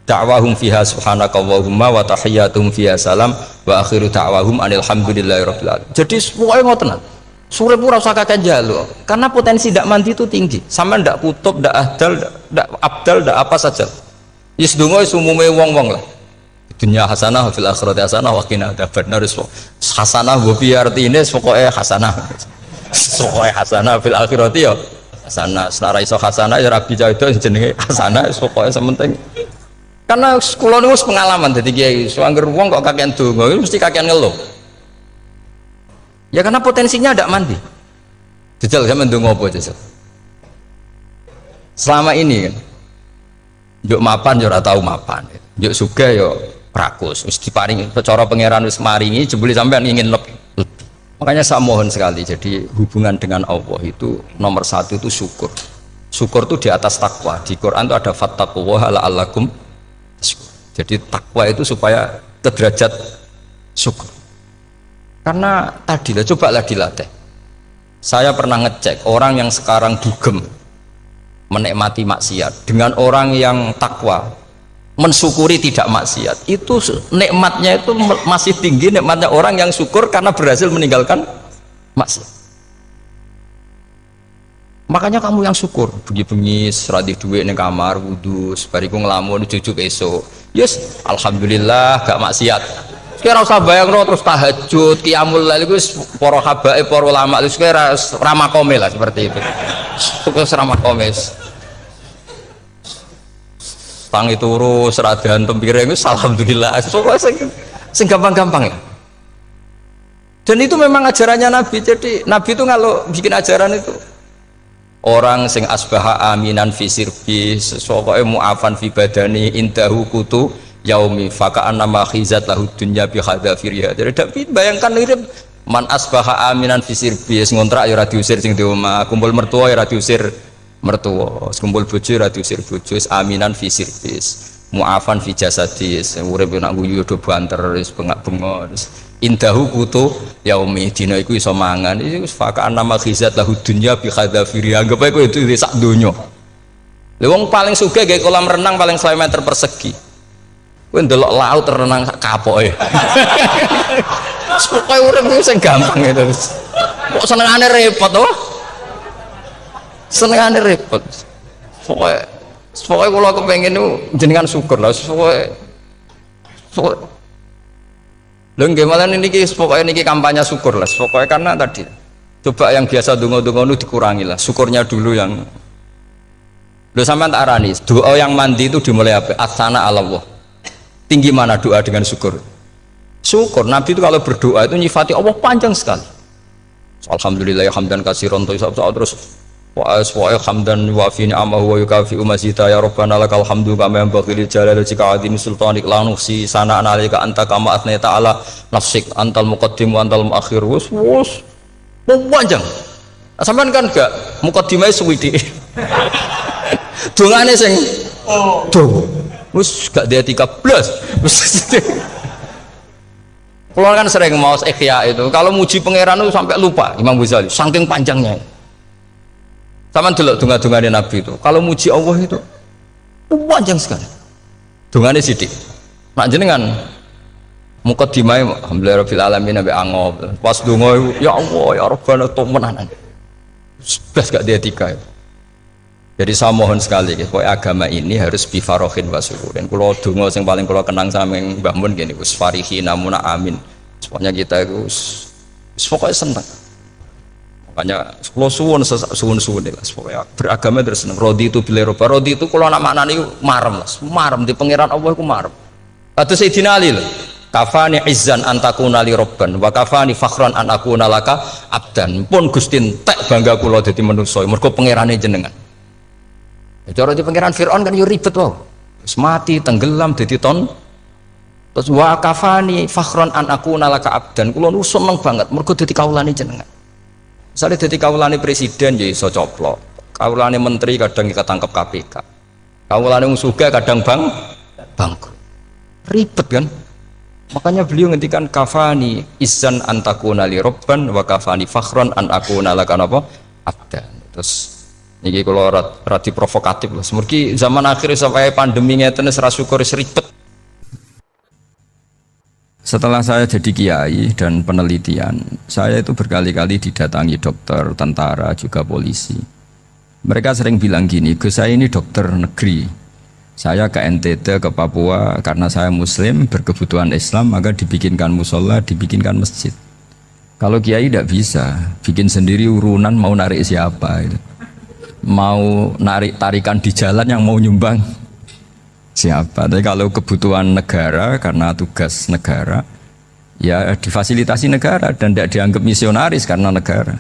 da'wahum fiha subhanakallahumma wa tahiyyatuhum fiha salam wa akhiru da'wahum alhamdulillahirabbil alamin. Jadi pokoke ngoten. Sore pura usah kakek jaluk. Karena potensi ndak mandi itu tinggi. Sampean ndak kutub, ndak ahdal, ndak abdal, ndak apa saja. Wis donga wis umume wong-wong lah. Dunia hasanah fil akhirati hasanah wa qina adzabannar. Hasanah mbok piye artine pokoke hasanah. Pokoke hasanah fil akhirati ya hasanah. Senara iso hasanah ya rabi itu jenenge hasanah pokoke sementing. Karena kula niku pengalaman dadi kiai, anggere wong kok kakean donga mesti kakean ngeluh. Ya karena potensinya ndak mandi. Jajal sampean ndonga apa jajal? Selama ini kan njuk mapan yo ora tau mapan. Njuk sugih yo prakus, wis diparingi cara pangeran wis maringi jebule sampean ingin lebih. Makanya saya mohon sekali, jadi hubungan dengan Allah itu nomor satu itu syukur. Syukur itu di atas takwa. Di Quran itu ada fattaqullaha la'allakum tashkurun. Jadi takwa itu supaya ke derajat syukur. Karena tadilah cobalah dilatih. Saya pernah ngecek orang yang sekarang dugem menikmati maksiat dengan orang yang takwa mensyukuri tidak maksiat, itu nikmatnya itu masih tinggi nikmatnya orang yang syukur karena berhasil meninggalkan maksiat. Makanya kamu yang syukur bengi-bengi seradi duit ning kamar wudu bariku ngelamun jujuk esok yes alhamdulillah gak maksiat. Kira usah bayangno terus tahajud qiyamul lail iku para habaib para ulama itu kira ramakome lah seperti itu. Terus ramakome tangi turu seradan tempiring itu alhamdulillah sing gampang-gampang ya. Dan itu memang ajarannya Nabi. Jadi Nabi itu kalau bikin ajaran itu orang sing asbaha aminan fi sirbi sesuatu mu'afan fi badani indahu kutu yaumi faka'an nama khizat lahu dunya bi hadafiriha. Jadi Nabi bayangkan mirip man asbaha aminan fi sirbi ngontrak ya ora diusir sing di omah, kumpul mertua ya ora diusir mertua, kumpul bojo ra diusir bojo, aminan fi sirbis, mu'afan fi jasadis, urip nak guyu do banter wis bengak-bengok. Indahu kutu yaumi dina iku iso mangan. Iku fakaan nama khizat lahu dunya bi khadafiri. Anggap ae kowe itu sak donya. Lha wong paling sugih gawe kolam renang paling 100 meter persegi. Kowe ndelok laut renang sak kapoke. Pokoke urip ku sing gampang itu. Kok senengane repot to? Senengane repot. Pokoknya kalau aku pengen itu jenengan syukur lah. Pokoknya lho gimana niki pokoknya niki kampanye syukur lah. Pokoknya karena tadi coba yang biasa dongo-dongo itu dikurangi lah. Syukurnya dulu yang lho sampean tak arani. Doa yang mandi itu dimulai apa? Asana Allah. Tinggi mana doa dengan syukur? Syukur. Nabi itu kalau berdoa itu nyifati Allah panjang sekali. Alhamdulillah hamdan katsiran terus wa hamdan wa fi ni'amahu wa yukafi mazida ya rabbana lakal hamdu kama yanbaghi li jalali wajhika azimi sultanik la nuhsi sana'an 'alaika anta kama athnayta 'ala nafsik antal muqaddim wa antal muakhir. Wus panjang. Sampean kan gak muqaddimah suwidi Dongane sing tuh wis gak dia 13 wis. Kalau kan sering mau ikhya itu, kalau muji pangeran itu sampai lupa Imam Ghazali, saking panjangnya. Sama dulu donga-dongane Nabi itu, kalau muji Allah itu panjang sekali. Dongane sithik. Nak jenengan mukadimah alhamdulillah rabbil alamin nabi angob. Pas donga ya Allah ya Rabbana temenan. Blas gak dia tiga itu. Jadi saya mohon sekali, agama ini harus bifarohin wasururin. Kalau donga yang paling kalau kenang sama yang Mbah Mun gini, us farihi namuna amin. Pokoknya kita itu, pokoknya senang. Makanya kalau suwun lah, pokoknya beragama terus senang. Rodi itu bila roba, rodi itu kalau anak makna ini marem lah, marem di pangeran Allah itu marem. Atau Sayyidina Ali lah, kafani izzan antakuna li robban, wa kafani fakhran an akuna laka abdan. Pun gustin tek bangga kula dadi manusa, mergo pangerane jenengan. Cara di pangeran Fir'aun kan yo ribet wae. Wis mati, tenggelam dadi ton. Terus wa kafani fakhron an akuna laka abdan. Kula nu seneng banget mergo dadi kawulane jenengan. Misale dadi kawulane presiden ya iso coplok. Kawulane menteri kadang ketangkep KPK. Kawulane wong sugih kadang bangkrut. Ribet kan? Makanya beliau ngendikan kafani izzan antakuna li robban wa kafani fakhron an akuna laka napa abdan. Terus ini kalau rati provokatif lah. Semoga zaman akhir sampai pandemi ngeten ora syukur ribet. Setelah saya jadi kiai dan penelitian, saya itu berkali-kali didatangi dokter, tentara, juga polisi. Mereka sering bilang gini, Gus saya ini dokter negeri. Saya ke NTT, ke Papua, karena saya muslim, berkebutuhan Islam, maka dibikinkan musola, dibikinkan masjid. Kalau kiai tidak bisa, bikin sendiri urunan mau narik siapa itu. Mau narik tarikan di jalan yang mau nyumbang siapa. Tapi kalau kebutuhan negara karena tugas negara ya difasilitasi negara dan tidak dianggap misionaris karena negara.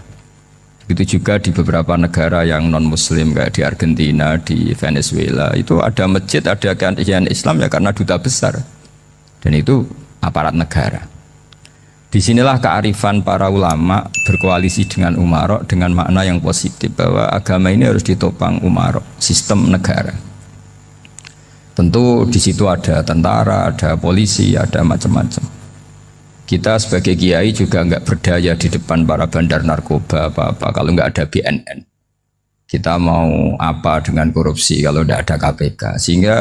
Begitu juga di beberapa negara yang non muslim kayak di Argentina, di Venezuela itu ada masjid, ada kajian Islam ya karena duta besar dan itu aparat negara. Disinilah kearifan para ulama berkoalisi dengan umarok dengan makna yang positif bahwa agama ini harus ditopang umarok, sistem negara. Tentu di situ ada tentara, ada polisi, ada macam-macam. Kita sebagai kiai juga nggak berdaya di depan para bandar narkoba apa-apa kalau nggak ada BNN. Kita mau apa dengan korupsi kalau tidak ada KPK? Sehingga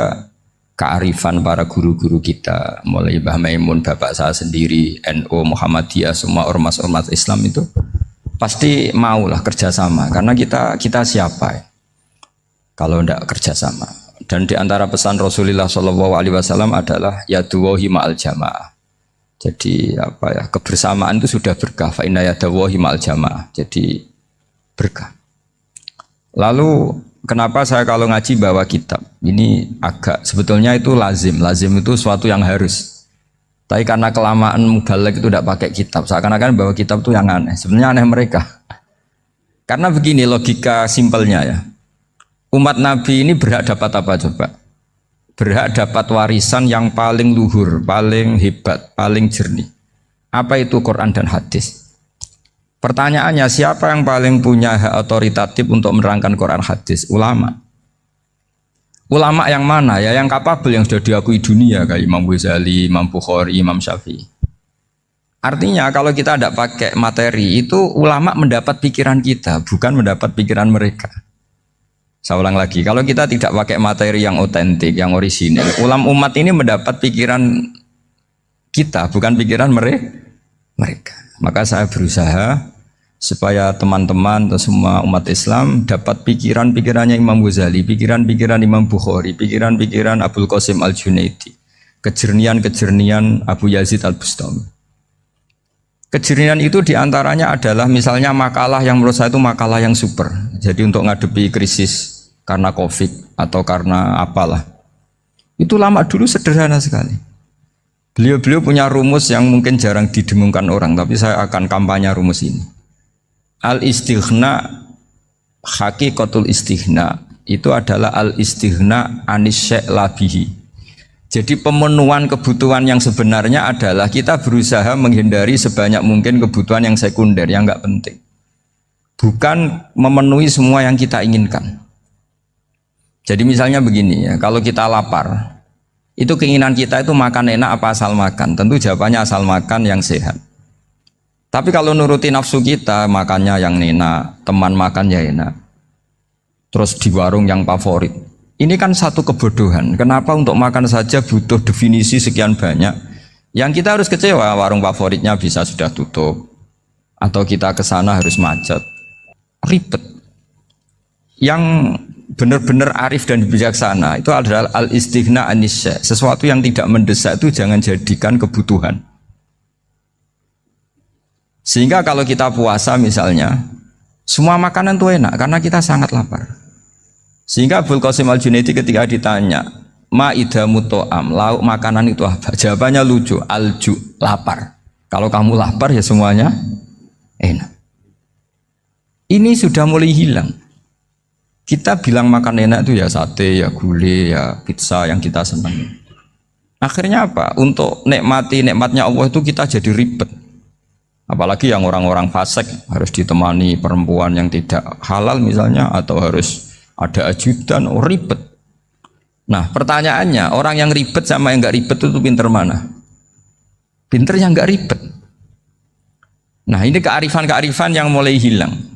kearifan para guru-guru kita mulai Mbah Maimun, bapak saya sendiri, NU, Muhammadiyah, semua ormas-ormas Islam itu pasti maulah kerjasama karena kita siapa ya? Kalau tidak kerjasama. Dan di antara pesan Rasulullah SAW adalah yaduwahi ma'al jamaah. Jadi apa ya, kebersamaan itu sudah berkah. Fa inna yadawahi ma'al jamaah. Jadi berkah. Lalu kenapa saya kalau ngaji bawa kitab? Ini agak sebetulnya itu lazim. Lazim itu suatu yang harus. Tapi karena kelamaan mubalek itu tidak pakai kitab. Seakan-akan bawa kitab itu yang aneh. Sebenarnya aneh mereka. Karena begini logika simpelnya ya. Umat Nabi ini berhak dapat apa coba? Berhak dapat warisan yang paling luhur, paling hebat, paling jernih. Apa itu Quran dan hadis? Pertanyaannya, siapa yang paling punya hak otoritatif untuk menerangkan Quran hadis? Ulama. Ulama yang mana? Ya yang kapabel, yang sudah diakui dunia kayak Imam Ghazali, Imam Bukhari, Imam Syafi'i. Artinya kalau kita tidak pakai materi itu ulama mendapat pikiran kita, bukan mendapat pikiran mereka. Saya ulang lagi, kalau kita tidak pakai materi yang otentik, yang orisinil, ulama umat ini mendapat pikiran kita, bukan pikiran mereka. Maka saya berusaha supaya teman-teman atau semua umat Islam dapat pikiran-pikirannya Imam Ghazali, pikiran-pikiran Imam Bukhari, pikiran-pikiran Abdul Qasim Al-Junaidi, kejernian-kejernian Abu Yazid Al-Bustami. Kejernian itu diantaranya adalah misalnya makalah yang menurut saya itu makalah yang super. Jadi untuk ngadepi krisis karena COVID atau karena apalah. Itu lama dulu sederhana sekali. Beliau-beliau punya rumus yang mungkin jarang didengungkan orang, tapi saya akan kampanye rumus ini. Al-istighna, hakikatul istighna itu adalah al-istighna anis syai' labihi. Jadi pemenuhan kebutuhan yang sebenarnya adalah kita berusaha menghindari sebanyak mungkin kebutuhan yang sekunder, yang enggak penting. Bukan memenuhi semua yang kita inginkan. Jadi misalnya begini ya, kalau kita lapar, itu keinginan kita itu makan enak apa asal makan? Tentu jawabannya asal makan yang sehat. Tapi kalau nuruti nafsu kita, makannya yang enak, teman makan ya enak, terus di warung yang favorit. Ini kan satu kebodohan. Kenapa untuk makan saja butuh definisi sekian banyak? Yang kita harus kecewa, warung favoritnya bisa sudah tutup, atau kita ke sana harus macet, ribet. Yang benar-benar arif dan bijaksana itu adalah al-istighna anisya. Sesuatu yang tidak mendesak itu jangan jadikan kebutuhan. Sehingga kalau kita puasa misalnya, semua makanan itu enak karena kita sangat lapar. Sehingga Abul Qasim Al-Junaidi ketika ditanya, ma'idamu to'am, lauk makanan itu apa? Jawabannya lucu, alju, lapar. Kalau kamu lapar ya semuanya enak. Ini sudah mulai hilang. Kita bilang makan enak itu ya sate, ya gulai, ya pizza yang kita senang. Akhirnya apa? Untuk nikmatnya Allah itu kita jadi ribet. Apalagi yang orang-orang fasik harus ditemani perempuan yang tidak halal misalnya, atau harus ada ajudan, ribet. Nah pertanyaannya, orang yang ribet sama yang nggak ribet itu pinter mana? Pinter yang nggak ribet. Nah ini kearifan-kearifan yang mulai hilang.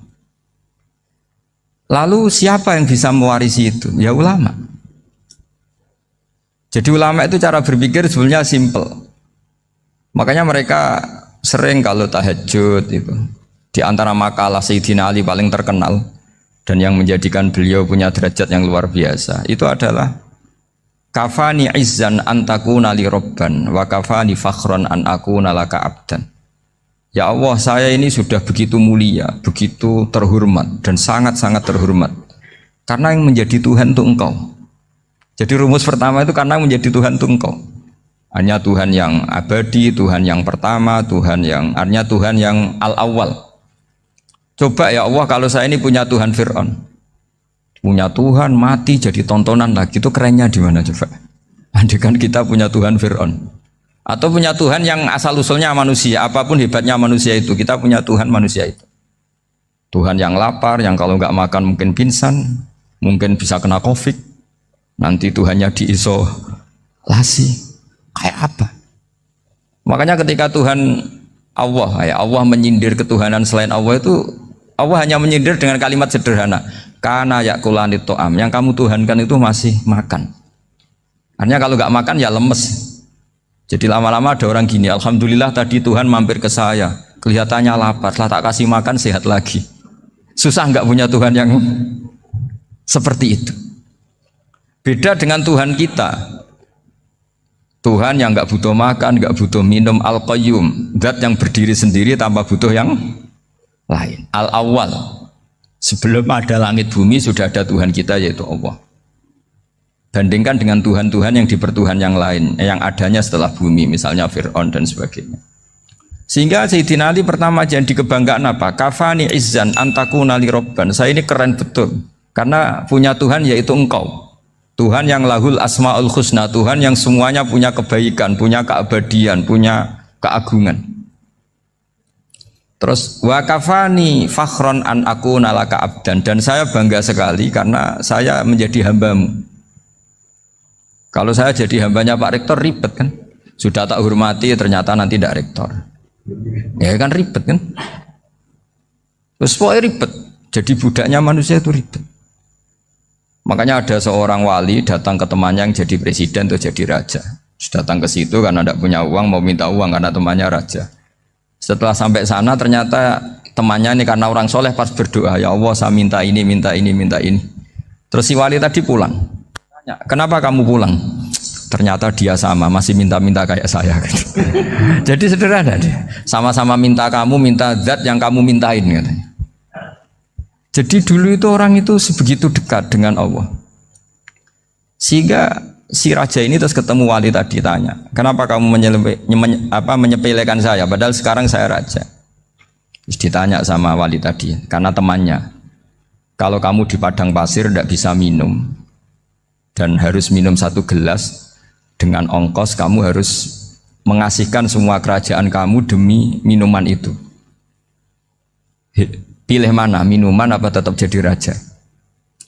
Lalu siapa yang bisa mewarisi itu? Ya ulama. Jadi ulama itu cara berpikir sebenarnya simple. Makanya mereka sering kalau tahajud itu, di antara makalah Sayyidina Ali paling terkenal dan yang menjadikan beliau punya derajat yang luar biasa itu adalah kafani izzan antakuna li robban wa kafani fakhron an akuna laka abdan. Ya Allah, saya ini sudah begitu mulia, begitu terhormat dan sangat-sangat terhormat karena yang menjadi Tuhan itu Engkau. Jadi rumus pertama itu karena menjadi Tuhan itu Engkau. Hanya Tuhan yang abadi, Tuhan yang pertama, artinya Tuhan yang al-awwal. Coba ya Allah, kalau saya ini punya Tuhan Fir'aun, punya Tuhan mati jadi tontonan lagi, itu kerennya di mana coba? Andaikan kita punya Tuhan Fir'aun, atau punya Tuhan yang asal usulnya manusia, apapun hebatnya manusia itu, kita punya Tuhan manusia itu. Tuhan yang lapar, yang kalau nggak makan mungkin pingsan, mungkin bisa kena COVID, nanti Tuhannya diisolasi. Kayak apa? Makanya ketika Tuhan Allah menyindir ketuhanan selain Allah itu, Allah hanya menyindir dengan kalimat sederhana, kana yakulanit to'am, yang kamu tuhankan itu masih makan. Artinya kalau nggak makan ya lemes. Jadi lama-lama ada orang gini, alhamdulillah tadi Tuhan mampir ke saya, kelihatannya lapar, setelah tak kasih makan sehat lagi. Susah nggak punya Tuhan yang seperti itu. Beda dengan Tuhan kita. Tuhan yang nggak butuh makan, nggak butuh minum, al-qayyum, zat yang berdiri sendiri tanpa butuh yang lain, al-awwal. Sebelum ada langit bumi sudah ada Tuhan kita yaitu Allah. Bandingkan dengan Tuhan-Tuhan yang dipertuhan yang lain, yang adanya setelah bumi, misalnya Fir'aun dan sebagainya. Sehingga Sayyidina Ali pertama jadi kebanggaan apa? Kafani izzan antakuna li robban. Saya ini keren betul karena punya Tuhan yaitu Engkau. Tuhan yang lahul asma'ul husna, Tuhan yang semuanya punya kebaikan, punya keabadian, punya keagungan. Terus wa kafani fakhron an akuna laka abdan, dan saya bangga sekali karena saya menjadi hambamu. Kalau saya jadi hambanya Pak Rektor ribet kan? Sudah tak hormati ternyata nanti tidak rektor. Ya kan ribet kan? Terus pokoknya ribet. Jadi budaknya manusia itu ribet. Makanya ada seorang wali datang ke temannya yang jadi presiden atau jadi raja. Datang ke situ karena tidak punya uang, mau minta uang karena temannya raja. Setelah sampai sana ternyata temannya ini karena orang soleh pas berdoa, ya Allah saya minta ini, minta ini, minta ini. Terus si wali tadi pulang. Tanya, kenapa kamu pulang? Ternyata dia sama, masih minta-minta kayak saya. Jadi sederhana deh. Sama-sama minta kamu, minta zat yang kamu mintain katanya. Jadi dulu itu orang itu sebegitu dekat dengan Allah. Sehingga si raja ini terus ketemu wali tadi tanya, kenapa kamu menyepelekan saya padahal sekarang saya raja? Terus ditanya sama wali tadi, karena temannya, kalau kamu di padang pasir tidak bisa minum dan harus minum 1 gelas, dengan ongkos kamu harus mengasihkan semua kerajaan kamu demi minuman itu. Pilih mana, minuman apa tetap jadi raja?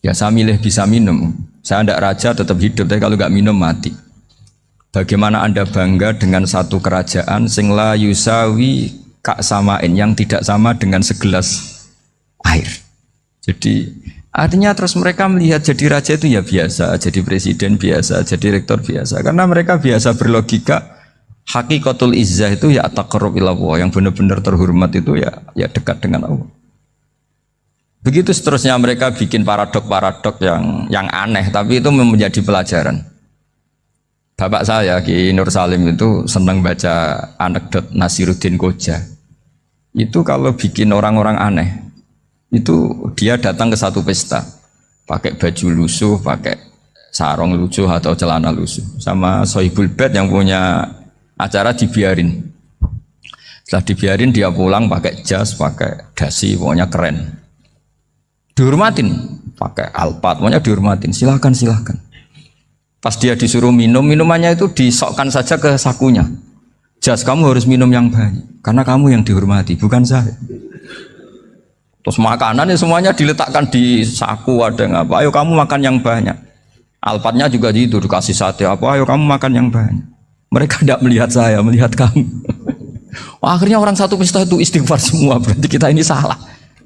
Ya saya milih bisa minum. Saya tidak raja tetap hidup, tapi kalau nggak minum mati. Bagaimana Anda bangga dengan satu kerajaan sing la yusawi kak samain, yang tidak sama dengan segelas air. Jadi artinya terus mereka melihat jadi raja itu ya biasa, jadi presiden biasa, jadi rektor biasa. Karena mereka biasa berlogika hakikatul izzah itu ya taqarrub ila Allah, yang benar-benar terhormat itu ya dekat dengan Allah. Begitu seterusnya mereka bikin paradok-paradok yang aneh, tapi itu menjadi pelajaran. Bapak saya Ki Nur Salim itu senang baca anekdot Nasiruddin Koja. Itu kalau bikin orang-orang aneh, itu dia datang ke satu pesta, pakai baju lusuh, pakai sarung lusuh atau celana lusuh, sama Sohibul Bait yang punya acara dibiarin. Setelah dibiarin dia pulang pakai jas, pakai dasi, pokoknya keren. Dihormatin, pakai alpat, pokoknya dihormatin. Silahkan. Pas dia disuruh minum, minumannya itu disokkan saja ke sakunya. Jas, kamu harus minum yang banyak, karena kamu yang dihormati, bukan saya. Terus makanannya semuanya diletakkan di saku, ada yang apa? Ayo kamu makan yang banyak. Alpatnya juga gitu, dikasih sate apa? Ayo kamu makan yang banyak. Mereka tidak melihat saya, melihat kamu. Akhirnya orang satu pesta itu istighfar semua, berarti kita ini salah.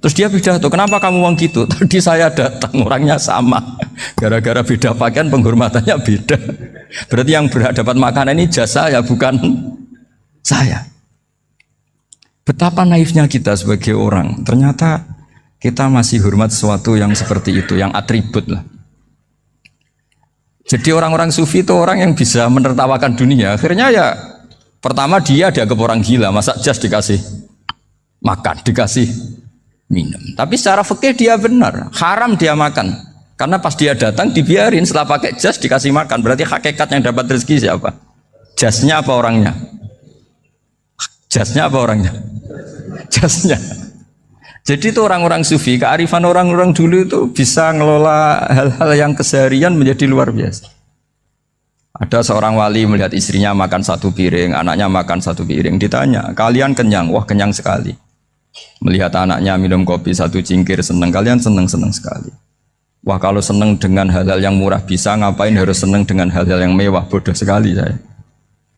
Terus dia pidato, kenapa kamu uang gitu? Tadi saya datang, orangnya sama. Gara-gara beda pakaian, penghormatannya beda. Berarti yang berhak dapat makanan ini jasa ya, bukan saya. Betapa naifnya kita sebagai orang. Ternyata kita masih hormat sesuatu yang seperti itu, yang atribut lah. Jadi orang-orang sufi itu orang yang bisa menertawakan dunia. Akhirnya ya, pertama dia dianggap orang gila, masa jas dikasih makan, dikasih minum. Tapi secara fikih dia benar, haram dia makan. Karena pas dia datang dibiarin, setelah pakai jas dikasih makan. Berarti hakikat yang dapat rezeki siapa? Jasnya apa orangnya? Jasnya apa orangnya? Jasnya. Jadi itu orang-orang sufi, kearifan orang-orang dulu itu bisa ngelola hal-hal yang keseharian menjadi luar biasa. Ada seorang wali melihat istrinya makan satu piring, anaknya makan satu piring. Ditanya, kalian kenyang? Wah, kenyang sekali. Melihat anaknya minum kopi satu cingkir, senang. Kalian senang sekali. Wah, kalau senang dengan hal-hal yang murah bisa, ngapain harus senang dengan hal-hal yang mewah? Bodoh sekali saya.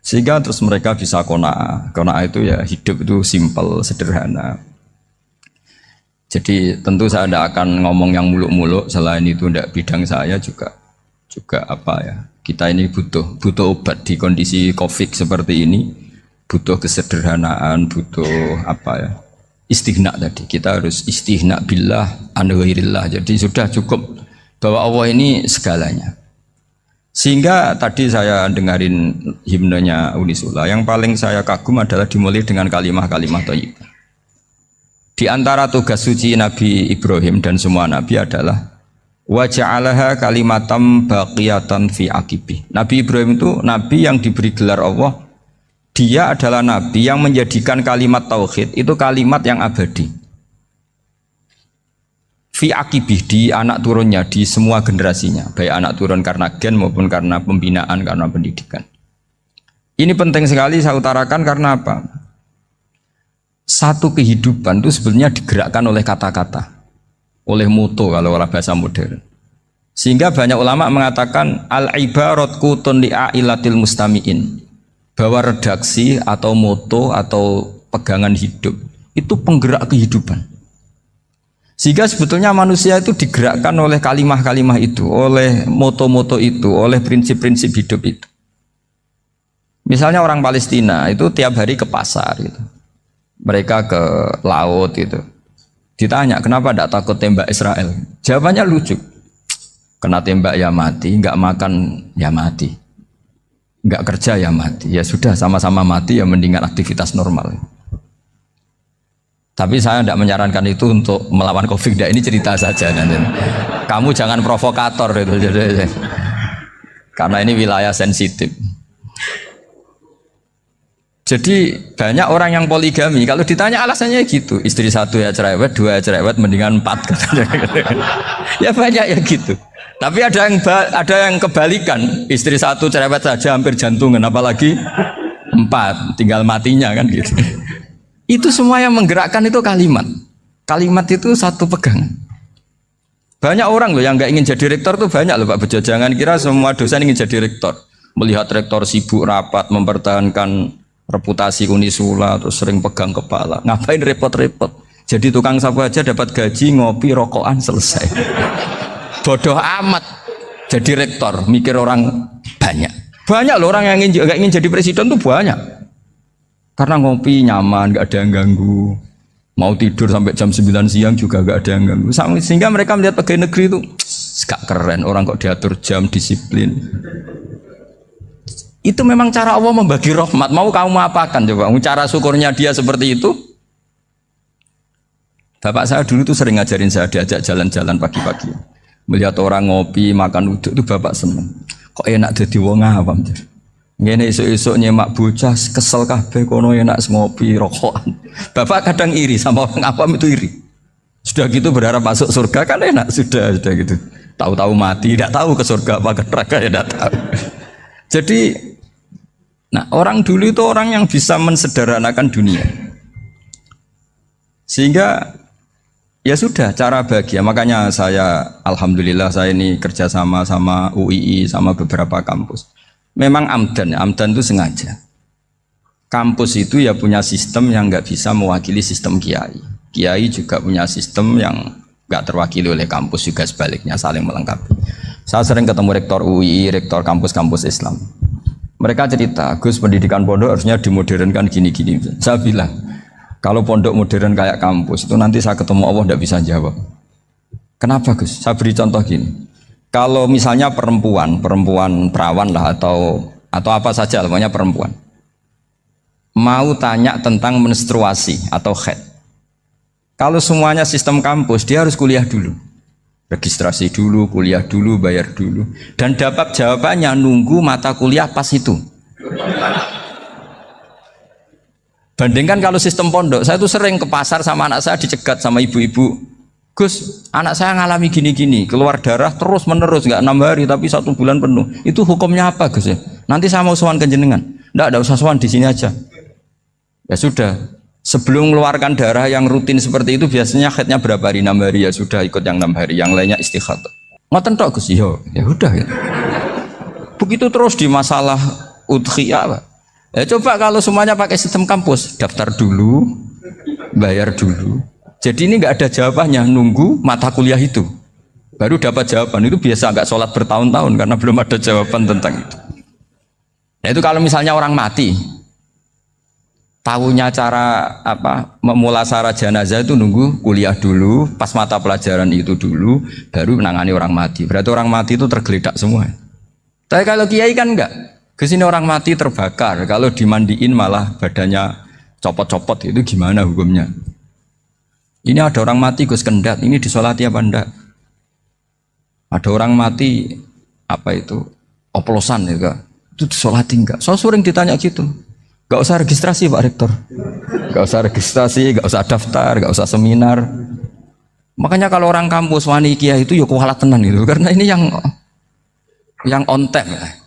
Sehingga terus mereka bisa qanaah. Qanaah itu ya hidup itu simpel, sederhana. Jadi tentu saya tidak akan ngomong yang muluk-muluk, selain itu tidak bidang saya juga apa ya. Kita ini butuh obat di kondisi Covid seperti ini, butuh kesederhanaan, butuh apa ya? Istighna tadi. Kita harus istighna billah an ghairillah. Jadi sudah cukup bahwa Allah ini segalanya. Sehingga tadi saya dengarin himnenya Unisula, yang paling saya kagum adalah dimulai dengan kalimat-kalimat thayyibah. Di antara tugas suci Nabi Ibrahim dan semua Nabi adalah wa ja'alaha kalimatam baqiyatan fi aqibih. Nabi Ibrahim itu Nabi yang diberi gelar Allah. Dia adalah Nabi yang menjadikan kalimat tauhid itu kalimat yang abadi. Fi aqibih, di anak turunnya, di semua generasinya, baik anak turun karena gen maupun karena pembinaan, karena pendidikan. Ini penting sekali saya utarakan karena apa? Satu kehidupan itu sebenarnya digerakkan oleh kata-kata, oleh moto kalau orang bahasa modern. Sehingga banyak ulama mengatakan al-ibarat kutun li'ailatil mustami'in, bahwa redaksi atau moto atau pegangan hidup itu penggerak kehidupan. Sehingga sebetulnya manusia itu digerakkan oleh kalimah-kalimah itu, oleh moto-moto itu, oleh prinsip-prinsip hidup itu. Misalnya orang Palestina itu tiap hari ke pasar gitu. Mereka ke laut itu. Ditanya, kenapa tidak takut tembak Israel? Jawabannya lucu. Kena tembak ya mati, nggak makan ya mati, nggak kerja ya mati. Ya sudah, sama-sama mati ya, mendingan aktivitas normal. Tapi saya tidak menyarankan itu untuk melawan Covid. Ini cerita saja nanti. Kamu jangan provokator itu. Karena ini wilayah sensitif. Jadi banyak orang yang poligami, kalau ditanya alasannya gitu, istri satu ya cerewet, dua ya cerewet, mendingan 4. Ya banyak ya gitu. Tapi ada yang kebalikan, istri satu cerewet saja hampir jantungan, apalagi 4, tinggal matinya kan gitu. Itu semua yang menggerakkan itu kalimat. Kalimat itu satu pegangan. Banyak orang loh yang nggak ingin jadi rektor tuh banyak loh Pak Bejo. Jangan kira semua dosen ingin jadi rektor. Melihat rektor sibuk rapat mempertahankan reputasi Unisula terus sering pegang kepala. Ngapain repot-repot? Jadi tukang sapu aja dapat gaji, ngopi, rokokan, selesai. Bodoh amat. Jadi rektor, mikir orang banyak. Banyak loh orang yang nggak ingin jadi presiden tuh banyak. Karena ngopi nyaman, nggak ada yang ganggu. Mau tidur sampai jam 9 siang juga gak ada yang ganggu. Sehingga mereka melihat pegawai negeri itu gak keren, orang kok diatur jam, disiplin. Itu memang cara Allah membagi rahmat. Mau kamu apakan coba? Cara syukurnya dia seperti itu. Bapak saya dulu tuh sering ngajarin saya, diajak jalan-jalan pagi-pagi. Melihat orang ngopi, makan uduk itu bapak seneng. Kok enak jadi wong awam. Ngene esuk-esuk nyemak bocah kesel kabeh kono enak ngopi rokokan. Bapak kadang iri sama orang awam itu iri. Sudah gitu berharap masuk surga kan enak sudah gitu. Tahu-tahu mati, tidak tahu ke surga apa ke neraka ya tidak tahu. Jadi nah orang dulu itu orang yang bisa mensederhanakan dunia. Sehingga ya sudah cara bahagia. Makanya saya alhamdulillah saya ini kerjasama sama UII sama beberapa kampus. Memang amdan itu sengaja. Kampus itu ya punya sistem yang nggak bisa mewakili sistem kiai. Kiai juga punya sistem yang nggak terwakili oleh kampus juga sebaliknya saling melengkapi. Saya sering ketemu rektor UI, rektor kampus-kampus Islam. Mereka cerita, Gus pendidikan pondok harusnya dimodernkan gini-gini. Saya bilang, kalau pondok modern kayak kampus itu nanti saya ketemu Allah nggak bisa jawab. Kenapa Gus? Saya beri contoh gini. Kalau misalnya perempuan perawan lah atau apa saja, namanya perempuan, mau tanya tentang menstruasi atau haid. Kalau semuanya sistem kampus, dia harus kuliah dulu, registrasi dulu, kuliah dulu, bayar dulu, dan dapat jawabannya nunggu mata kuliah pas itu. Bandingkan kalau sistem pondok, saya tuh sering ke pasar sama anak saya dicegat sama ibu-ibu. Gus, anak saya ngalami gini-gini, keluar darah terus menerus, nggak 6 hari tapi 1 bulan penuh. Itu hukumnya apa Gus ya? Nanti saya mau sowan ke jenengan. Nggak usah sowan di sini aja. Ya sudah, sebelum mengeluarkan darah yang rutin seperti itu biasanya haidnya berapa hari? 6 hari ya sudah ikut yang 6 hari, yang lainnya istighatsah. Ngoten tok Gus, ya udah ya. Begitu terus di masalah udhiyah Pak. Ya coba kalau semuanya pakai sistem kampus, daftar dulu, bayar dulu. Jadi ini nggak ada jawabannya, nunggu mata kuliah itu baru dapat jawaban. Itu biasa nggak sholat bertahun-tahun karena belum ada jawaban tentang itu. Nah itu kalau misalnya orang mati, tahunya cara apa memulasara jenazah itu nunggu kuliah dulu, pas mata pelajaran itu dulu, baru menangani orang mati. Berarti orang mati itu tergeledak semua. Tapi kalau kiai kan enggak. Kesini orang mati terbakar, kalau dimandiin malah badannya copot-copot, itu gimana hukumnya? Ini ada orang mati Gus Kendat, ini disolati apa enggak? Ada orang mati apa itu oplosan ya, itu disolati enggak? Saya sering ditanya gitu. Gak usah registrasi Pak Rektor, gak usah registrasi, gak usah daftar, gak usah seminar. Makanya kalau orang kampus wani kiai itu ya kualat tenan gitu, karena ini yang on time ya.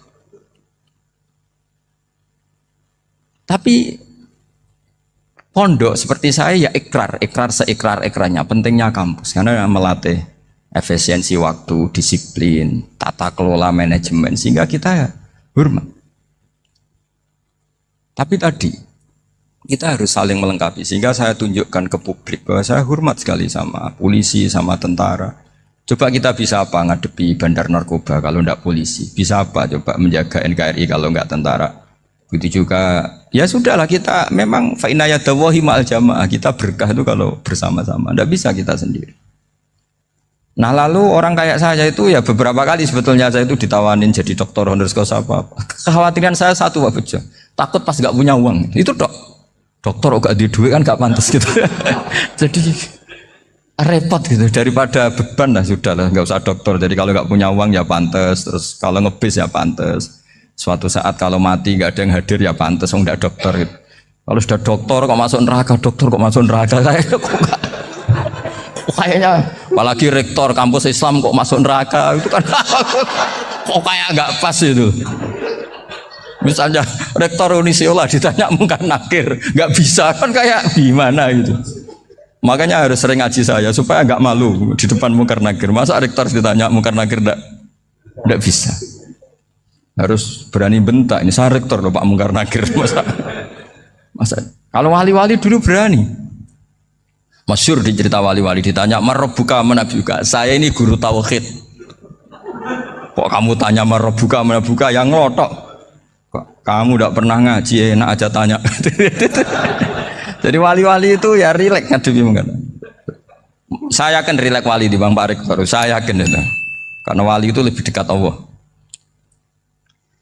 Tapi pondok seperti saya ya ikrar seikrar-ikrarnya pentingnya kampus karena melatih efisiensi waktu, disiplin, tata kelola manajemen sehingga kita ya hormat. Tapi tadi kita harus saling melengkapi sehingga saya tunjukkan ke publik bahwa saya hormat sekali sama polisi, sama tentara. Coba kita bisa apa ngadepi bandar narkoba kalau enggak polisi? Bisa apa coba menjaga NKRI kalau enggak tentara? Begitu juga ya sudahlah kita memang fa inna yadallahi ma'al jamaah, kita berkah itu kalau bersama-sama, tidak bisa kita sendiri. Nah lalu orang kayak saya itu ya beberapa kali sebetulnya saya itu ditawanin jadi doktor honoris causa apa. Kekhawatiran saya satu Pak Bejo, takut pas nggak punya uang itu dokter gak di duit kan gak pantas gitu. Jadi repot gitu, daripada beban lah sudah lah nggak usah dokter. Jadi kalau nggak punya uang ya pantas, terus kalau ngebis ya pantas. Suatu saat kalau mati nggak ada yang hadir ya pantas, nggak dokter gitu. Kalau sudah dokter kok masuk neraka, kayaknya apalagi rektor kampus Islam kok masuk neraka itu kan kok kayak nggak pas itu. Misalnya rektor Unisula ditanya mungkin nakir, nggak bisa kan kayak gimana gitu. Makanya harus sering ngaji saya supaya nggak malu di depan Munkar Nakir. Masa rektor ditanya Munkar Nakir enggak bisa. Harus berani bentak. Ini saya rektor loh Pak Munkar Nakir. Masa kalau wali-wali dulu berani. Masyhur di cerita wali-wali ditanya marabbuka manabuka. Saya ini guru tauhid. Kok kamu tanya marabbuka manabuka yang ngelotok. Kok kamu tidak pernah ngaji enak aja tanya. Jadi wali-wali itu ya rileks ngadepi mungkin. Saya akan rileks wali di Bang Pak Rektor. Saya yakin itu. Karena wali itu lebih dekat Allah.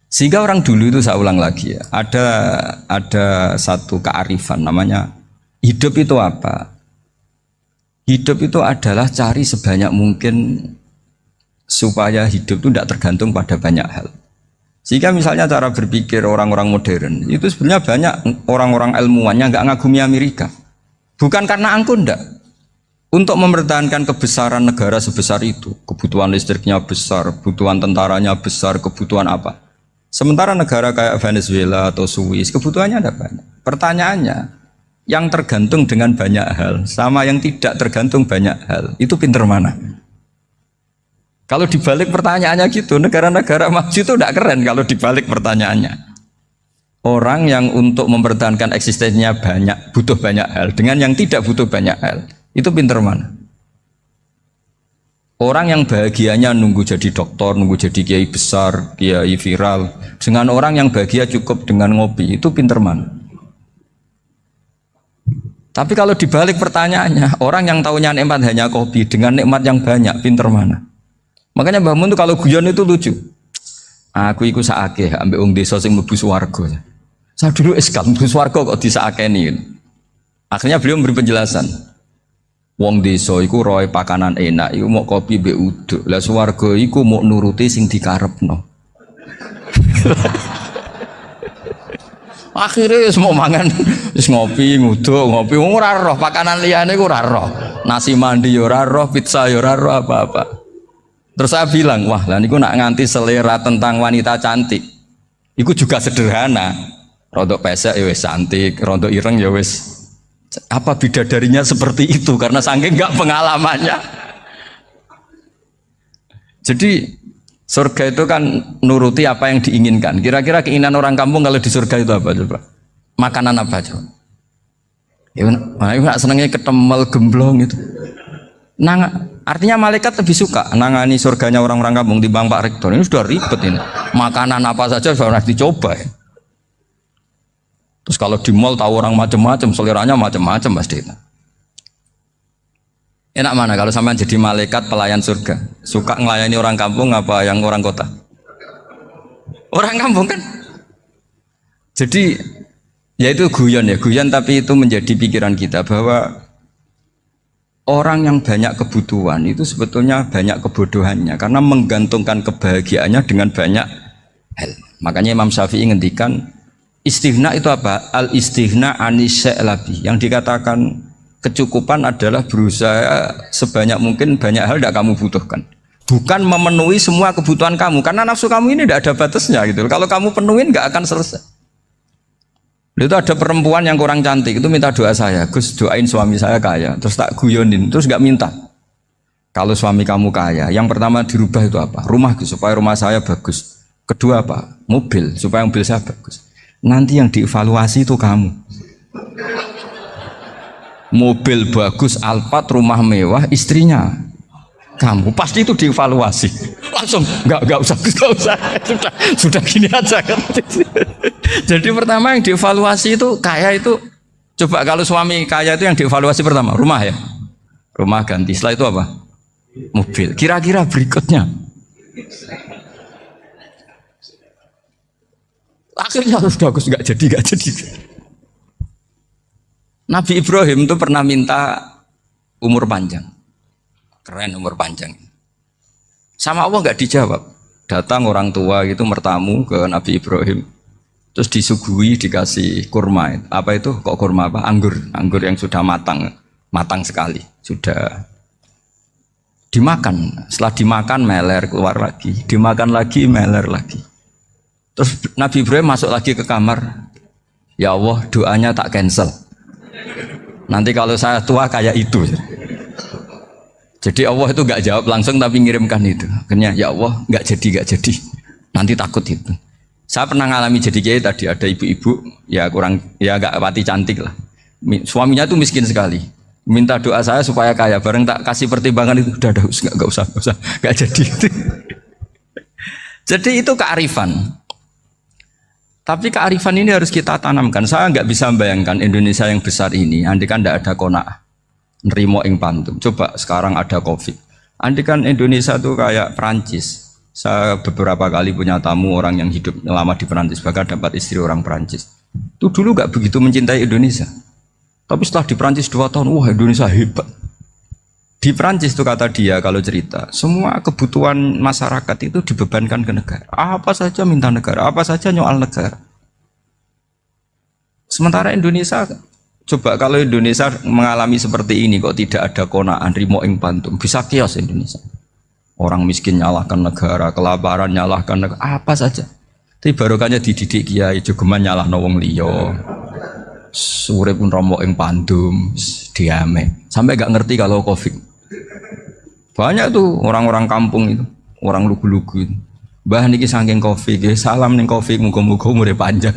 Sehingga orang dulu itu saya ulang lagi ya, ada satu kearifan namanya hidup itu apa? Hidup itu adalah cari sebanyak mungkin supaya hidup itu tidak tergantung pada banyak hal. Sehingga misalnya cara berpikir orang-orang modern itu sebenarnya banyak orang-orang ilmuwannya nggak ngagumi Amerika. Bukan karena angkuh ndak. Untuk mempertahankan kebesaran negara sebesar itu, kebutuhan listriknya besar, kebutuhan tentaranya besar, kebutuhan apa? Sementara negara kayak Venezuela atau Swiss kebutuhannya ada banyak. Pertanyaannya, yang tergantung dengan banyak hal sama yang tidak tergantung banyak hal, itu pinter mana? Kalau dibalik pertanyaannya gitu, negara-negara maju itu tidak keren kalau dibalik pertanyaannya. Orang yang untuk mempertahankan eksistensinya banyak, butuh banyak hal, dengan yang tidak butuh banyak hal, itu pinter mana? Orang yang bahagianya nunggu jadi dokter, nunggu jadi kiai besar, kiai viral, dengan orang yang bahagia cukup dengan ngopi, itu pinter mana? Tapi kalau dibalik pertanyaannya, orang yang tahunya nikmat hanya kopi, dengan nikmat yang banyak, pinter mana? Makanya Mbah Mun tuh kalau guyon itu lucu. Aku iku sakake ambek wong desa sing mlebu swarga. Saya dulu eskal mlebu swarga kok disakeni. Akhirnya beliau memberi penjelasan. Wong desa iku roe pakanan enak, iku mau kopi mbek uduk. Lah swarga iku mau nuruti sing dikarepno. Akhirnya semua mangan wis ngopi, nguduk, ngopi ora roh pakanan liyane iku ora roh. Nasi mandi yo ora roh, pizza yo ora roh apa-apa. Terus saya bilang, wah lah niku nak nganti selera tentang wanita cantik. Iku juga sederhana. Rodok pesek ya wis cantik, rodok ireng ya wis. Apa bidadarinya seperti itu karena saking enggak pengalamannya. Jadi surga itu kan nuruti apa yang diinginkan. Kira-kira keinginan orang kampung kalau di surga itu apa coba? Makanan apa coba? Ya, nak senengnya ketemel gemblong itu. Artinya malaikat lebih suka nangani surganya orang-orang kampung di Bang Pak Rektor. Ini sudah ribet ini. Makanan apa saja sudah dicoba ya. Terus kalau di mall tahu orang macam-macam, seleranya macam-macam pasti. Enak mana kalau sampean jadi malaikat pelayan surga? Suka ngelayani orang kampung apa yang orang kota? Orang kampung kan? Jadi ya itu guyon ya, guyon tapi itu menjadi pikiran kita bahwa orang yang banyak kebutuhan itu sebetulnya banyak kebodohannya karena menggantungkan kebahagiaannya dengan banyak hal. Makanya Imam Syafi'i ngendikan istighna itu apa? Al istighna anisya'i. Yang dikatakan kecukupan adalah berusaha sebanyak mungkin banyak hal tidak kamu butuhkan. Bukan memenuhi semua kebutuhan kamu karena nafsu kamu ini tidak ada batasnya gitu. Kalau kamu penuhin nggak akan selesai. Itu ada perempuan yang kurang cantik itu minta doa saya, Gus doain suami saya kaya, terus tak guyonin, terus nggak minta. Kalau suami kamu kaya, yang pertama dirubah itu apa? Rumah Gus, supaya rumah saya bagus. Kedua apa? Mobil, supaya mobil saya bagus. Nanti yang dievaluasi itu kamu. Mobil bagus, Alphard, rumah mewah, istrinya kamu pasti itu dievaluasi. Langsung nggak usah sudah gini aja kan. Jadi pertama yang dievaluasi itu kaya itu coba kalau suami kaya itu yang dievaluasi pertama rumah ya, rumah ganti. Setelah itu apa? Mobil. Kira-kira berikutnya akhirnya harus bagus nggak jadi. Nabi Ibrahim itu pernah minta umur panjang. Keren umur panjang. Sama Allah nggak dijawab. Datang orang tua gitu mertamu ke Nabi Ibrahim. Terus disuguhi dikasih kurma. Apa itu? Kok kurma apa? Anggur yang sudah matang sekali. Sudah dimakan. Setelah dimakan meler keluar lagi. Dimakan lagi meler lagi. Terus Nabi Ibrahim masuk lagi ke kamar. Ya Allah doanya tak cancel. Nanti kalau saya tua kayak itu. Jadi Allah itu nggak jawab langsung tapi ngirimkan itu. Akhirnya ya Allah nggak jadi. Nanti takut itu. Saya pernah ngalami jadi kiai tadi, ada ibu-ibu ya kurang ya nggak pati cantik lah. Suaminya tuh miskin sekali. Minta doa saya supaya kaya. Bareng tak kasih pertimbangan itu udah nggak usah nggak jadi. Jadi itu kearifan. Tapi kearifan ini harus kita tanamkan. Saya nggak bisa membayangkan Indonesia yang besar ini, andai kan tidak ada qanaah, nerimo ing pantum. Coba sekarang ada Covid. Andai kan Indonesia tuh kayak Perancis. Saya beberapa kali punya tamu orang yang hidup lama di Perancis, bahkan dapat istri orang Perancis. Itu dulu nggak begitu mencintai Indonesia. Tapi setelah di Perancis 2 tahun, wah Indonesia hebat. Di Perancis tuh kata dia kalau cerita, semua kebutuhan masyarakat itu dibebankan ke negara. Apa saja minta negara, apa saja nyoal negara. Sementara Indonesia, coba kalau Indonesia mengalami seperti ini kok tidak ada qanaah rimo ing pantum, bisa kios Indonesia. Orang miskin nyalahkan negara, kelaparan nyalahkan negara, apa saja. Tapi barokahnya dididik kiai, jogeman nyalahno wong liya. Urip pun romo ing pandum, diame. Sampai gak ngerti kalau Covid. Banyak tuh orang-orang kampung itu, orang lugu-lugu itu. Mbah niki saking Covid, salam ning Covid, muga-muga umure panjang.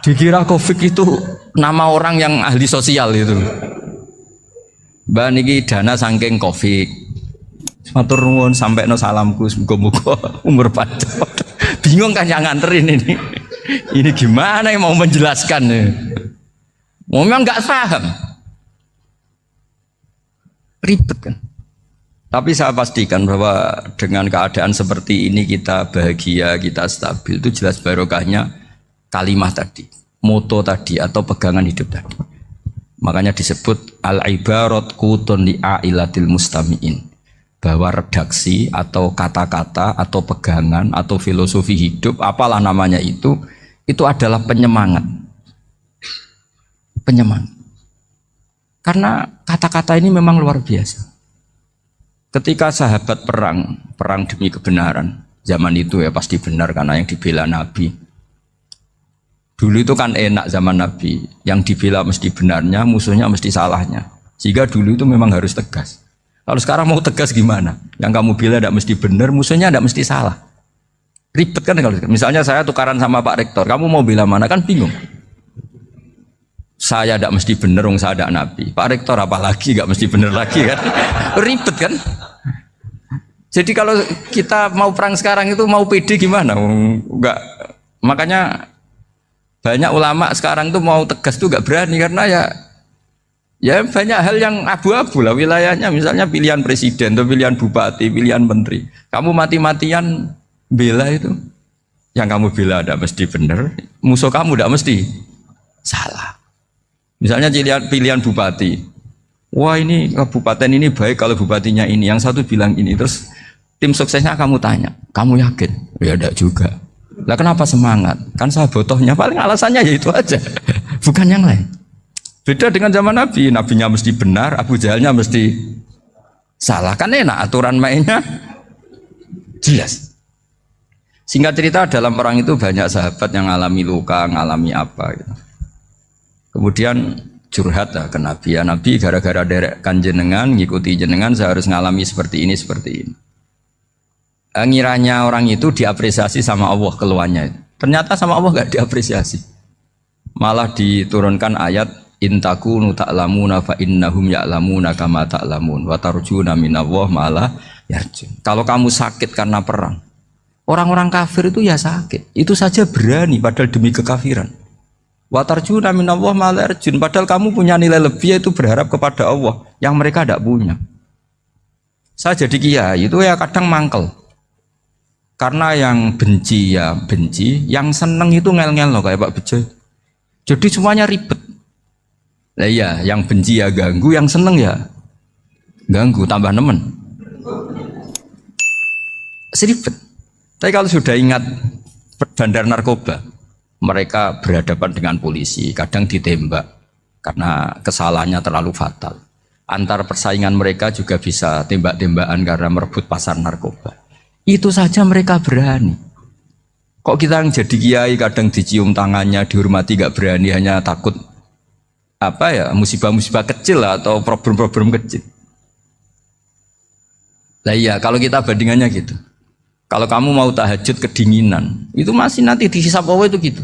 Dikira Covid itu nama orang yang ahli sosial itu. Mbah niki dana saking Covid. Matur nuwun sampekno salamku, muga-muga umur panjang. Bingung kan yang nganterin ini. Ini gimana yang mau menjelaskan? Memang nggak paham. Ribet kan. Tapi saya pastikan bahwa dengan keadaan seperti ini kita bahagia, kita stabil, itu jelas barokahnya kalimah tadi, moto tadi atau pegangan hidup tadi. Makanya disebut al-ibarat qutun li'ailatil mustami'in, bahwa redaksi atau kata-kata atau pegangan atau filosofi hidup, apalah namanya itu adalah penyemangat. Penyemangat. Karena kata-kata ini memang luar biasa. Ketika sahabat perang demi kebenaran, zaman itu ya pasti benar karena yang dibela Nabi. Dulu itu kan enak zaman Nabi, yang dibela mesti benarnya, musuhnya mesti salahnya. Sehingga dulu itu memang harus tegas. Kalau sekarang mau tegas gimana? Yang kamu bela tidak mesti benar, musuhnya tidak mesti salah. Ribet kan kalau misalnya saya tukaran sama Pak Rektor, kamu mau bela mana kan bingung. Saya tidak mesti benar, saya tidak Nabi. Pak Rektor apalagi nggak mesti benar lagi kan? Ribet kan? Jadi kalau kita mau perang sekarang itu mau pede gimana? Enggak. Makanya banyak ulama sekarang tuh mau tegas tuh nggak berani karena ya banyak hal yang abu-abu lah wilayahnya. Misalnya pilihan presiden, atau pilihan bupati, pilihan menteri. Kamu mati-matian bela itu, yang kamu bela tidak mesti benar, musuh kamu tidak mesti salah. Misalnya pilihan bupati, wah ini kabupaten ini baik kalau bupatinya ini, yang satu bilang ini, terus tim suksesnya kamu tanya, kamu yakin? Ya tidak juga. Lah kenapa semangat? Kan saya botohnya, paling alasannya ya itu aja, bukan yang lain. Beda dengan zaman Nabi, nabinya mesti benar, Abu Jahalnya mesti salah, kan enak aturan mainnya jelas. Singkat cerita dalam perang itu banyak sahabat yang ngalami luka, ngalami apa gitu. Kemudian curhat ke Nabi, ya Nabi gara-gara derekkan jenengan, ngikuti jenengan saya harus ngalami seperti ini. Ngiranya orang itu diapresiasi sama Allah keluarnya itu. Ternyata sama Allah gak diapresiasi. Malah diturunkan ayat intakunu ta'lamuna fa innahum ya'lamuna kama ta'lamun wa tarjuna minallah malah yarjun. Kalau kamu sakit karena perang, orang-orang kafir itu ya sakit. Itu saja berani padahal demi kekafiran. Wa tarjuna minallah malah yarjun. Padahal kamu punya nilai lebih yaitu berharap kepada Allah yang mereka tidak punya. Saya jadi kiai itu ya kadang mangkel. Karena yang benci ya benci, yang seneng itu ngel-ngel loh kayak Pak Bejo. Jadi semuanya ribet. Nah iya, yang benci ya ganggu, yang seneng ya ganggu, tambah nemen. Seribet. Tapi kalau sudah ingat bandar narkoba, mereka berhadapan dengan polisi, kadang ditembak karena kesalahannya terlalu fatal. Antar persaingan mereka juga bisa tembak-tembakan karena merebut pasar narkoba. Itu saja mereka berani. Kok kita yang jadi kiai kadang dicium tangannya, dihormati gak berani, hanya takut apa ya, musibah-musibah kecil lah, atau problem-problem kecil. Lah iya, kalau kita bandingannya gitu. Kalau kamu mau tahajud kedinginan, itu masih nanti dihisab Allah itu gitu.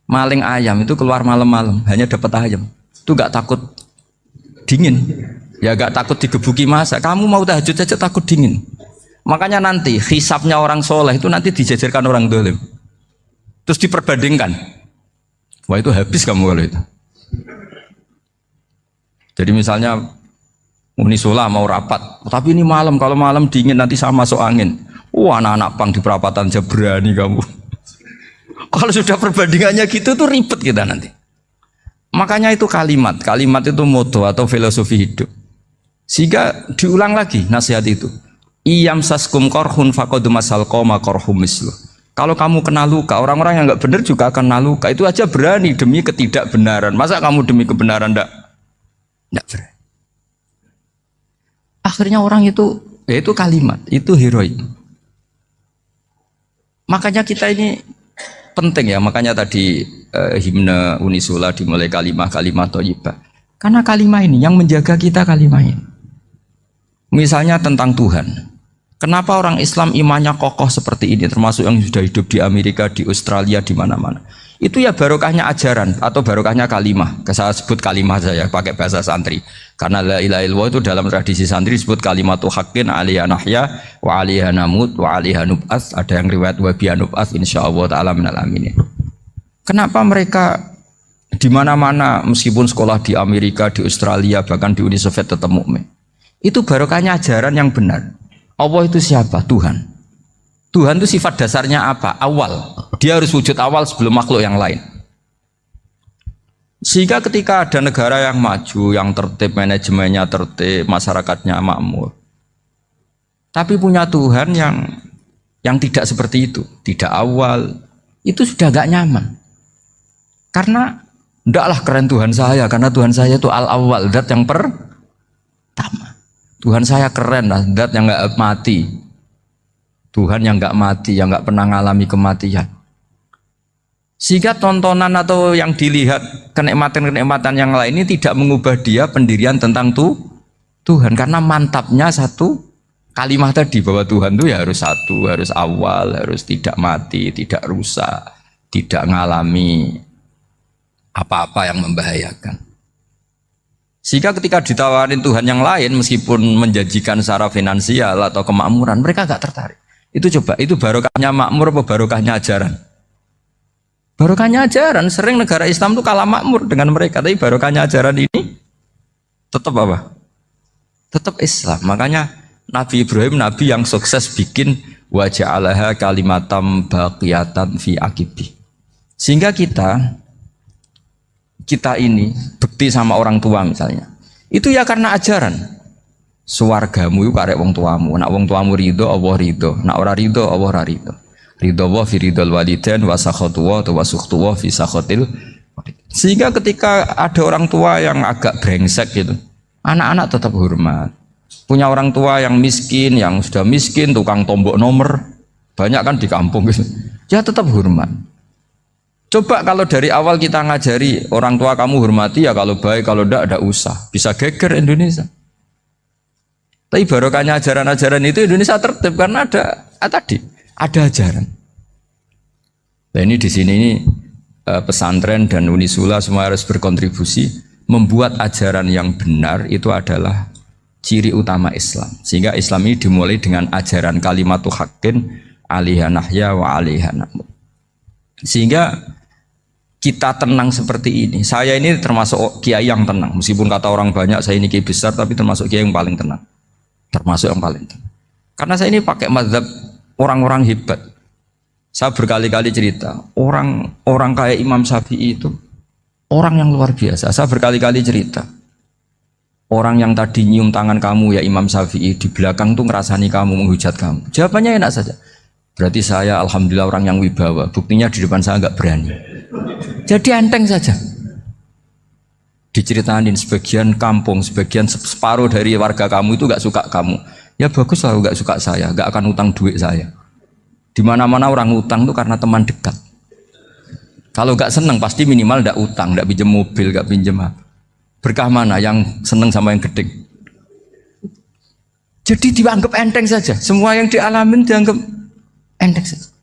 Maling ayam itu keluar malam-malam, hanya dapat ayam. Itu gak takut dingin. Ya gak takut digebuki masa. Kamu mau tahajud saja takut dingin. Makanya nanti hisabnya orang soleh itu nanti dijajarkan orang dolim. Terus diperbandingkan. Wah itu habis kamu kalau itu. Jadi misalnya Unisula mau rapat, tapi ini malam, kalau malam dingin nanti sama masuk angin. Wah anak-anak pang di perapatan aja berani kamu. Kalau sudah perbandingannya gitu tuh ribet kita nanti. Makanya itu kalimat itu moto atau filosofi hidup. Sehingga diulang lagi nasihat itu. Iyam saskum korhun fakodu masal koma korhum mislu. Kalau kamu kena luka, orang-orang yang nggak benar juga akan kena luka. Itu aja berani demi ketidakbenaran. Masa kamu demi kebenaran nggak berani? Akhirnya orang itu, ya itu kalimat, itu heroik. Makanya kita ini penting ya. Makanya tadi himne Unisula dimulai kalimat thayyibah. Karena kalimat ini yang menjaga kita kalimat ini. Misalnya tentang Tuhan. Kenapa orang Islam imannya kokoh seperti ini, termasuk yang sudah hidup di Amerika, di Australia, di mana-mana. Itu ya barokahnya ajaran atau barokahnya kalimah. Saya sebut kalimah saya pakai bahasa santri. Karena la ilaha illallah itu dalam tradisi santri disebut kalimatu haqqin alaiha nahya wa alaiha namut wa alaiha nub'ats. Ada yang riwayat wa biha nub'ats insyaallah taala minal aminin. Kenapa mereka di mana-mana meskipun sekolah di Amerika, di Australia, bahkan di Uni Soviet tetap mukmin? Itu barokahnya ajaran yang benar. Allah itu siapa? Tuhan. Tuhan itu sifat dasarnya apa? Awal. Dia harus wujud awal sebelum makhluk yang lain. Sehingga ketika ada negara yang maju, yang tertib, manajemennya tertib, masyarakatnya makmur, tapi punya Tuhan yang tidak seperti itu, tidak awal, itu sudah gak nyaman. Karena ndaklah keren Tuhan saya, karena Tuhan saya itu al-awwal, zat yang pertama. Tuhan saya keren lah, zat yang nggak mati. Tuhan yang nggak mati, yang nggak pernah mengalami kematian. Sehingga tontonan atau yang dilihat kenikmatan-kenikmatan yang lain ini tidak mengubah dia pendirian tentang Tuhan. Karena mantapnya satu kalimat tadi bahwa Tuhan itu ya harus satu, harus awal, harus tidak mati, tidak rusak, tidak mengalami apa-apa yang membahayakan. Sehingga ketika ditawarin Tuhan yang lain meskipun menjanjikan secara finansial atau kemakmuran, mereka gak tertarik. Itu coba, itu barokahnya makmur apa barokahnya ajaran? Barokahnya ajaran. Sering negara Islam itu kalah makmur dengan mereka, tapi barokahnya ajaran ini tetap apa? Tetap Islam. Makanya Nabi Ibrahim, Nabi yang sukses bikin wa ja'alaha kalimatam baqiyatan fi aqibi. Sehingga kita ini bekti sama orang tua misalnya, itu ya karena ajaran. Suwargamu itu karek wong tuamu. Nak wong tuamu ridho, Allah ridho. Nak ora ridho, Allah ora ridho. Ridho wa fi ridhol walidain wa sakhatu wa sukhtu wa fi sakhatil. Sehingga ketika ada orang tua yang agak brengsek gitu, anak-anak tetap hormat. Punya orang tua yang miskin, yang sudah miskin, tukang tombok nomor, banyak kan di kampung gitu. Ya tetap hormat. Coba kalau dari awal kita ngajari orang tua kamu hormati ya, kalau baik, kalau tidak usah. Bisa geger Indonesia. Tapi barokahnya ajaran-ajaran itu Indonesia tertib karena ada ajaran. Nah ini di sini ini pesantren dan Unisula semua harus berkontribusi membuat ajaran yang benar itu adalah ciri utama Islam. Sehingga Islam ini dimulai dengan ajaran kalimatu haqqin alaiha nahya wa alaiha namut. Sehingga kita tenang seperti ini. Saya ini termasuk kiai yang tenang. Meskipun kata orang banyak saya ini kiai besar, tapi termasuk kiai yang paling tenang. Termasuk yang paling tenang. Karena saya ini pakai mazhab orang-orang hebat. Saya berkali-kali cerita, orang kayak Imam Syafi'i itu orang yang luar biasa. Saya berkali-kali cerita, orang yang tadi nyium tangan kamu ya Imam Syafi'i, di belakang tuh ngerasani kamu, menghujat kamu. Jawabannya enak saja. Berarti saya alhamdulillah orang yang wibawa. Buktinya di depan saya nggak berani. Jadi enteng saja. Diceritain sebagian kampung, sebagian separuh dari warga kamu itu nggak suka kamu. Ya bagus lah nggak suka saya, nggak akan utang duit saya. Di mana-mana orang utang itu karena teman dekat. Kalau nggak seneng pasti minimal nggak utang, nggak pinjam mobil, nggak pinjam apa. Berkah mana yang seneng sama yang gede? Jadi dianggap enteng saja. Semua yang dialamin dianggap enteng saja.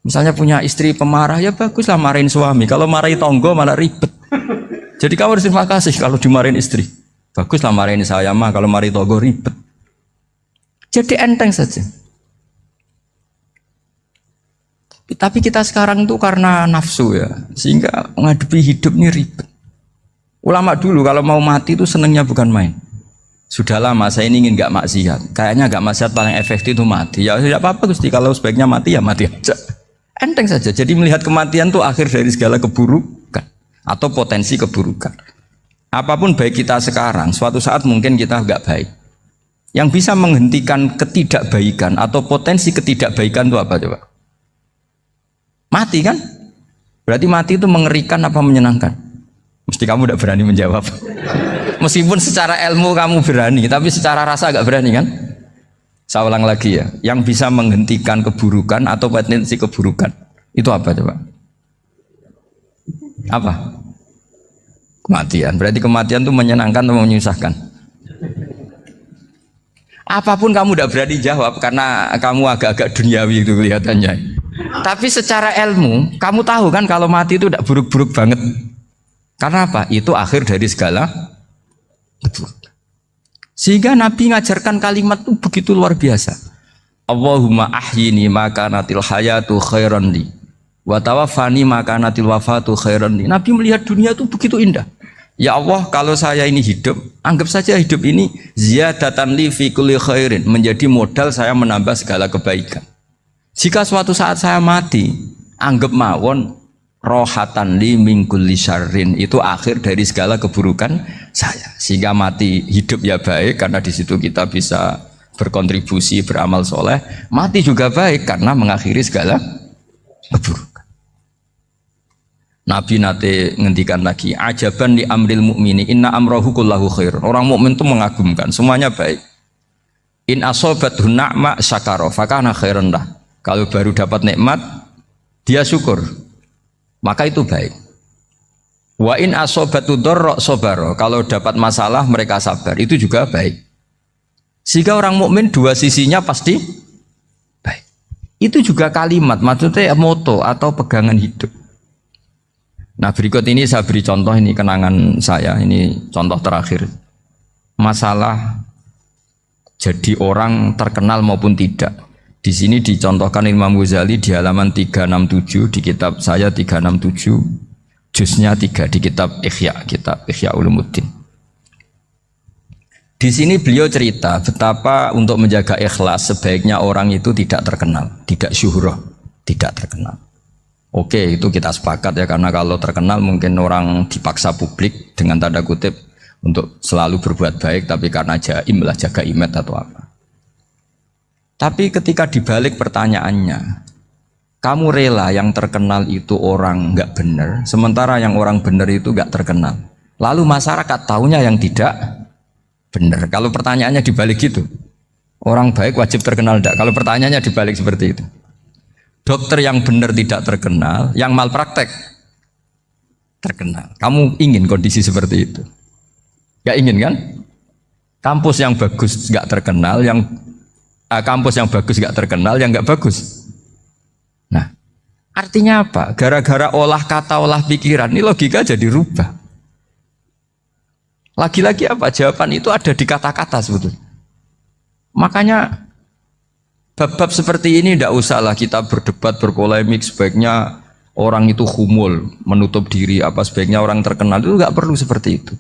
Misalnya punya istri pemarah, ya baguslah marahin suami. Kalau marahin tonggo malah ribet. Jadi kamu harus terima kasih kalau dimarahin istri. Baguslah marahin saya mah, kalau marahin tonggo ribet. Jadi enteng saja. Tapi kita sekarang tuh karena nafsu ya, sehingga menghadapi hidup ini ribet. Ulama dulu kalau mau mati itu senengnya bukan main. Sudah lama saya ini ingin gak maksiat. Kayaknya gak maksiat paling efektif itu mati. Ya tidak apa-apa Gusti, kalau sebaiknya mati ya mati aja. Enteng saja. Jadi melihat kematian itu akhir dari segala keburukan atau potensi keburukan. Apapun baik kita sekarang, suatu saat mungkin kita gak baik. Yang bisa menghentikan ketidakbaikan atau potensi ketidakbaikan itu apa coba? Mati kan? Berarti mati itu mengerikan apa menyenangkan? Mesti kamu tidak berani menjawab. Meskipun secara ilmu kamu berani, tapi secara rasa agak berani kan? Saya ulang lagi ya, yang bisa menghentikan keburukan atau potensi keburukan itu apa coba? Apa? Kematian. Berarti kematian itu menyenangkan atau menyusahkan? Apapun kamu tidak berani jawab karena kamu agak-agak duniawi itu kelihatannya. Tapi secara ilmu, kamu tahu kan kalau mati itu tidak buruk-buruk banget. Karena apa? Itu akhir dari segala keburukan. Sehingga Nabi ngajarkan kalimat itu begitu luar biasa. Allahumma ahyini maka natil hayatu khairan li wa tawaffani maka natil wafatu khairan li. Nabi melihat dunia itu begitu indah. Ya Allah, kalau saya ini hidup, anggap saja hidup ini ziyadatan li fi kulli khairin, menjadi modal saya menambah segala kebaikan. Jika suatu saat saya mati, anggap mawon rohatan li min kulli syarrin, itu akhir dari segala keburukan saya. Sehingga mati hidup ya baik karena di situ kita bisa berkontribusi beramal soleh. Mati juga baik karena mengakhiri segala keburukan. Nabi nate ngendikan lagi, ajaban li amril mukmini inna amrahu kullahu khair. Orang mukmin itu mengagumkan, semuanya baik. In asobathu na'ma syakara fakana khairan lah. Kalau baru dapat nikmat, dia syukur, maka itu baik. Wa in asobatu dharra sabara. Kalau dapat masalah mereka sabar, itu juga baik. Sehingga orang mukmin dua sisinya pasti baik. Itu juga kalimat, maksudnya moto atau pegangan hidup. Nah berikut ini saya beri contoh, ini kenangan saya, ini contoh terakhir. Masalah jadi orang terkenal maupun tidak. Di sini dicontohkan Imam Ghazali di halaman 367 di kitab saya 367, juznya 3 di kitab Ihya Ulumuddin. Di sini beliau cerita betapa untuk menjaga ikhlas sebaiknya orang itu tidak terkenal, tidak syuhrah, tidak terkenal. Oke, itu kita sepakat ya, karena kalau terkenal mungkin orang dipaksa publik dengan tanda kutip untuk selalu berbuat baik, tapi karena jaim lah, jaga image atau apa. Tapi ketika dibalik pertanyaannya, kamu rela yang terkenal itu orang nggak benar, sementara yang orang benar itu nggak terkenal. Lalu masyarakat tahunya yang tidak benar. Kalau pertanyaannya dibalik gitu, orang baik wajib terkenal enggak? Kalau pertanyaannya dibalik seperti itu. Dokter yang benar tidak terkenal, yang malpraktek terkenal. Kamu ingin kondisi seperti itu? Gak ingin kan? Kampus yang bagus gak terkenal, kampus yang bagus gak terkenal, yang gak bagus. Nah, artinya apa? Gara-gara olah kata, olah pikiran, ini logika jadi rubah. Lagi-lagi apa? Jawaban itu ada di kata-kata sebetulnya. Makanya bab-bab seperti ini tidak usahlah kita berdebat, berpolemik. Sebaiknya orang itu humul, menutup diri, apa sebaiknya orang terkenal, itu nggak perlu seperti itu.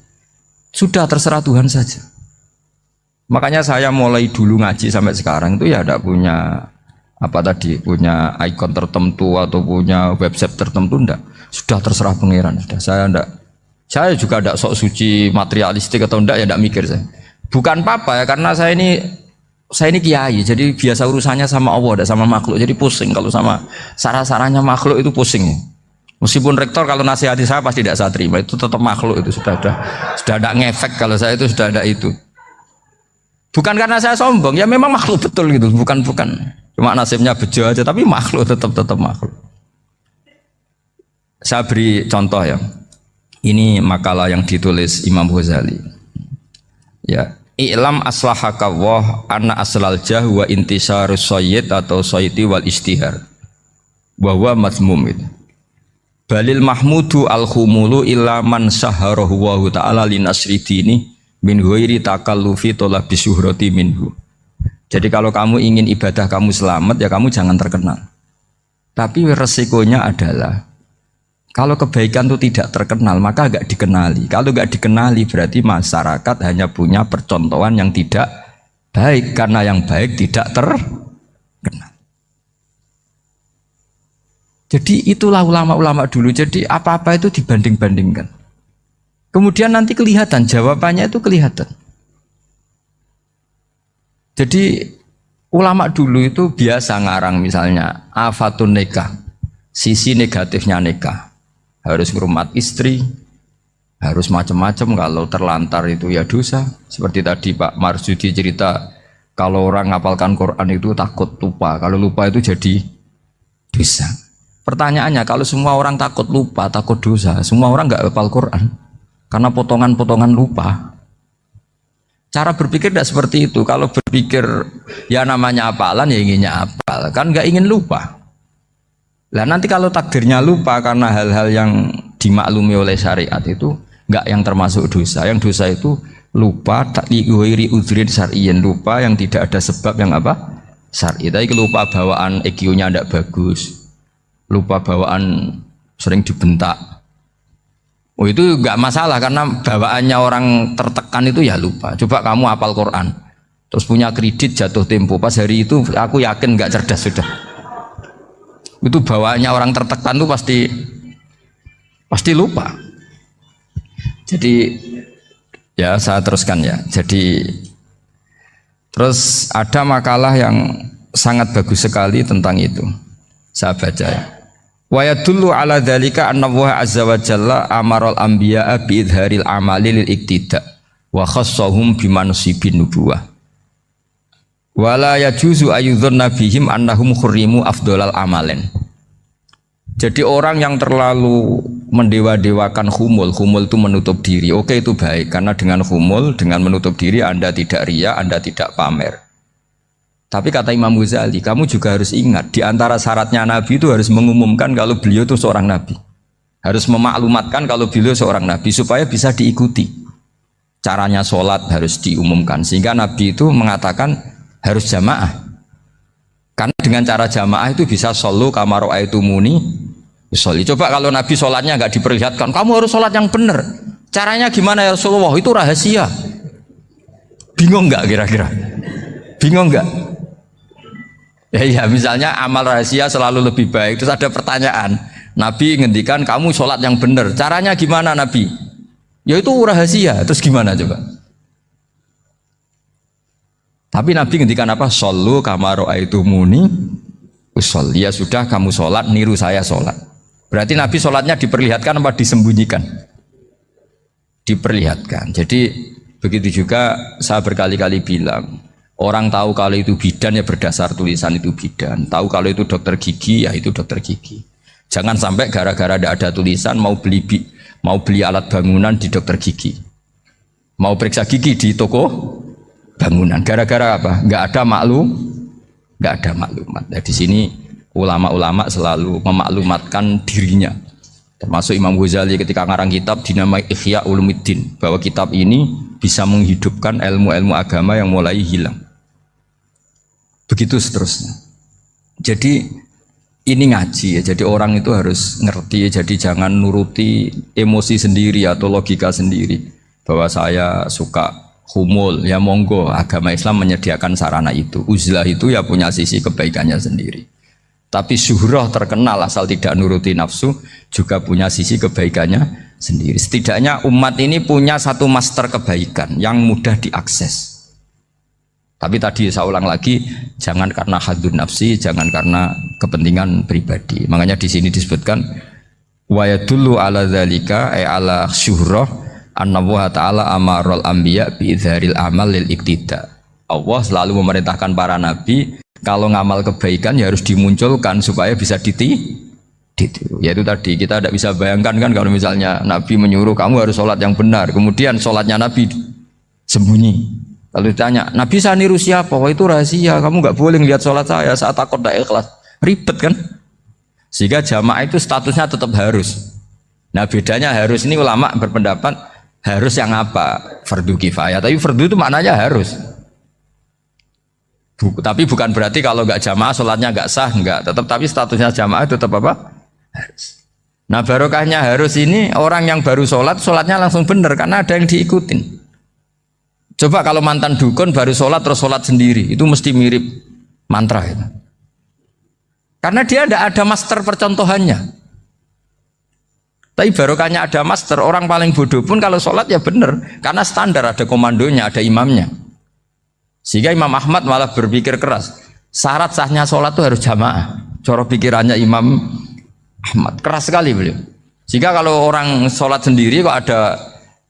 Sudah terserah Tuhan saja. Makanya saya mulai dulu ngaji sampai sekarang itu ya tidak punya punya ikon tertentu atau punya website tertentu, enggak. Sudah terserah pangeran. Sudah saya juga tidak sok suci materialistik atau enggak, ya tidak mikir saya. Bukan apa-apa ya, karena saya ini kiai, jadi biasa urusannya sama Allah, tidak sama makhluk. Jadi pusing kalau sama sarah-sarahnya makhluk itu pusing. Meskipun rektor kalau nasihati saya pasti tidak saya terima, itu tetap makhluk, itu sudah ada ngefek kalau saya itu sudah ada itu. Bukan karena saya sombong, ya memang makhluk betul gitu, bukan cuma nasibnya bejo aja, tapi makhluk tetap makhluk. Saya beri contoh ya. Ini makalah yang ditulis Imam Ghazali. Ya, i'lam aslahaka Allah anna aslal jah wa intisarus sayyid atau sayyidi wal istihar. Wa huwa mazmum itu. Balil mahmudu al khumulu illa man saharahu wa ta'ala li nasri dini min ghairi takallufi talabi syuhrati minhu. Jadi kalau kamu ingin ibadah kamu selamat ya kamu jangan terkenal. Tapi resikonya adalah kalau kebaikan itu tidak terkenal maka gak dikenali. Kalau gak dikenali berarti masyarakat hanya punya percontohan yang tidak baik karena yang baik tidak terkenal. Jadi itulah ulama-ulama dulu. Jadi apa-apa itu dibanding-bandingkan. Kemudian nanti kelihatan jawabannya itu kelihatan. Jadi ulama dulu itu biasa ngarang misalnya afatun nikah, sisi negatifnya nikah. Harus ngurmat istri, harus macam-macam, kalau terlantar itu ya dosa. Seperti tadi Pak Marsudi cerita, kalau orang ngapalkan Quran itu takut lupa, kalau lupa itu jadi dosa. Pertanyaannya, kalau semua orang takut lupa, takut dosa, semua orang nggak hafal Quran karena potongan-potongan lupa. Cara berpikir tidak seperti itu. Kalau berpikir ya namanya hafalan ya inginnya hafal, kan nggak ingin lupa. Lah nanti kalau takdirnya lupa karena hal-hal yang dimaklumi oleh syariat itu enggak yang termasuk dosa. Yang dosa itu lupa takliwiri udhrin syar'iyyan, lupa yang tidak ada sebab yang apa? Syar'i. Tapi lupa bawaan EQ-nya tidak bagus. Lupa bawaan sering dibentak. Oh itu enggak masalah karena bawaannya orang tertekan itu ya lupa. Coba kamu hafal Quran. Terus punya kredit jatuh tempo. Pas hari itu aku yakin enggak cerdas sudah. Itu bawaannya orang tertekan tuh pasti lupa. Jadi ya saya teruskan ya. Jadi terus ada makalah yang sangat bagus sekali tentang itu. Saya baca ya. Wa yadullu ala dzalika anna Allah azza wa jalla amaral anbiya'a bi idharil amali lil iktida wa khassahum bi mansibin nubuwah. Wala yajuzu ayyudhunna bihim annahum khurrimu afdolal amalen. Jadi orang yang terlalu mendewa-dewakan khumul itu menutup diri. Oke itu baik karena dengan khumul, dengan menutup diri Anda tidak riya, Anda tidak pamer. Tapi kata Imam Ghazali, kamu juga harus ingat di antara syaratnya Nabi itu harus mengumumkan kalau beliau itu seorang Nabi. Harus memaklumatkan kalau beliau seorang Nabi supaya bisa diikuti. Caranya sholat harus diumumkan sehingga Nabi itu mengatakan harus jamaah. Karena dengan cara jamaah itu bisa shollu kama ra'aitumuni usolli. Coba kalau Nabi sholatnya nggak diperlihatkan, kamu harus sholat yang benar. Caranya gimana ya Rasulullah? Itu rahasia. Bingung nggak kira-kira? Bingung nggak? Ya misalnya amal rahasia selalu lebih baik. Terus ada pertanyaan, Nabi ngendikan kamu sholat yang benar. Caranya gimana Nabi? Ya itu rahasia. Terus gimana coba? Tapi Nabi ngendikan apa? Shollu kama ra'aitumuni usolli. Ya sudah kamu sholat, niru saya sholat. Berarti Nabi sholatnya diperlihatkan apa disembunyikan? Diperlihatkan. Jadi begitu juga saya berkali-kali bilang, orang tahu kalau itu bidan ya berdasar tulisan itu bidan. Tahu kalau itu dokter gigi ya itu dokter gigi. Jangan sampai gara-gara tidak ada tulisan mau beli alat bangunan di dokter gigi, mau periksa gigi di toko bangunan. Gara-gara apa? Nggak ada maklumat. Nah, di sini ulama-ulama selalu memaklumatkan dirinya. Termasuk Imam Ghazali ketika ngarang kitab dinamai Ihya Ulumuddin, bahwa kitab ini bisa menghidupkan ilmu-ilmu agama yang mulai hilang. Begitu seterusnya. Jadi ini ngaji ya. Jadi orang itu harus ngerti ya. Jadi jangan nuruti emosi sendiri atau logika sendiri. Bahwa saya suka humul, ya monggo, agama Islam menyediakan sarana itu. Uzlah itu ya punya sisi kebaikannya sendiri. Tapi syuhrah terkenal asal tidak nuruti nafsu juga punya sisi kebaikannya sendiri. Setidaknya umat ini punya satu master kebaikan yang mudah diakses. Tapi tadi saya ulang lagi, jangan karena hadun nafsi, jangan karena kepentingan pribadi. Makanya di sini disebutkan wa yadullu ala dzalika ay ala syuhrah anna wa ta'ala amarul anbiya bi idharil amal lil iktida. Allah selalu memerintahkan para nabi kalau ngamal kebaikan ya harus dimunculkan supaya bisa Itu. Yaitu tadi kita tidak bisa bayangkan kan kalau misalnya Nabi menyuruh kamu harus sholat yang benar, kemudian sholatnya Nabi sembunyi. Kalau ditanya, Nabi saya niru siapa? Wah itu rahasia, kamu nggak boleh lihat sholat saya saat takut tidak ikhlas. Ribet kan? Sehingga jamaah itu statusnya tetap harus. Nah bedanya harus ini ulama berpendapat harus yang apa? Fardu kifayah. Tapi fardu itu maknanya harus. Tapi bukan berarti kalau nggak jamaah sholatnya nggak sah, nggak. Tetap tapi statusnya jamaah tetap apa? Harus. Nah barokahnya harus ini orang yang baru sholat, sholatnya langsung benar karena ada yang diikutin. Coba kalau mantan dukun baru sholat terus sholat sendiri, itu mesti mirip mantra itu. Karena dia tidak ada master percontohannya. Tapi barokahnya ada master, orang paling bodoh pun kalau sholat ya benar, karena standar ada komandonya, ada imamnya. Sehingga Imam Ahmad malah berpikir keras, syarat sahnya sholat itu harus jamaah. Cara pikirannya Imam Ahmad keras sekali beliau. Sehingga kalau orang sholat sendiri kok ada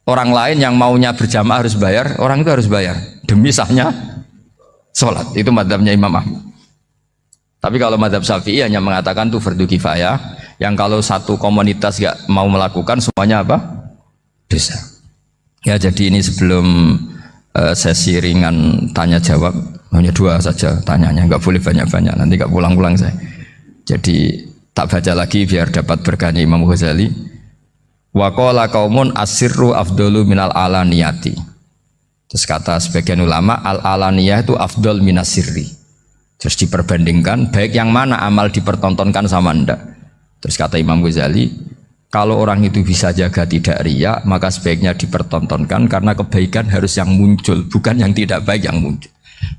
orang lain yang maunya berjamaah harus bayar, orang itu harus bayar demi sahnya sholat. Itu madzhabnya Imam Ahmad. Tapi kalau madzhab Syafi'i hanya mengatakan itu fardu kifayah, yang kalau satu komunitas gak mau melakukan semuanya apa? Dosa. Ya jadi ini sebelum sesi ringan tanya jawab, hanya 2 saja tanyanya, nggak boleh banyak-banyak, nanti nggak pulang-pulang saya. Jadi tak baca lagi biar dapat berkahnya Imam Ghazali. Wa qala qaumun asirru afdalu minal alaniyati. Terus kata sebagian ulama al alaniyah itu afdal minas sirri. Terus diperbandingkan baik yang mana amal dipertontonkan sama ndak. Terus kata Imam Ghazali, kalau orang itu bisa jaga tidak riya, maka sebaiknya dipertontonkan karena kebaikan harus yang muncul, bukan yang tidak baik yang muncul.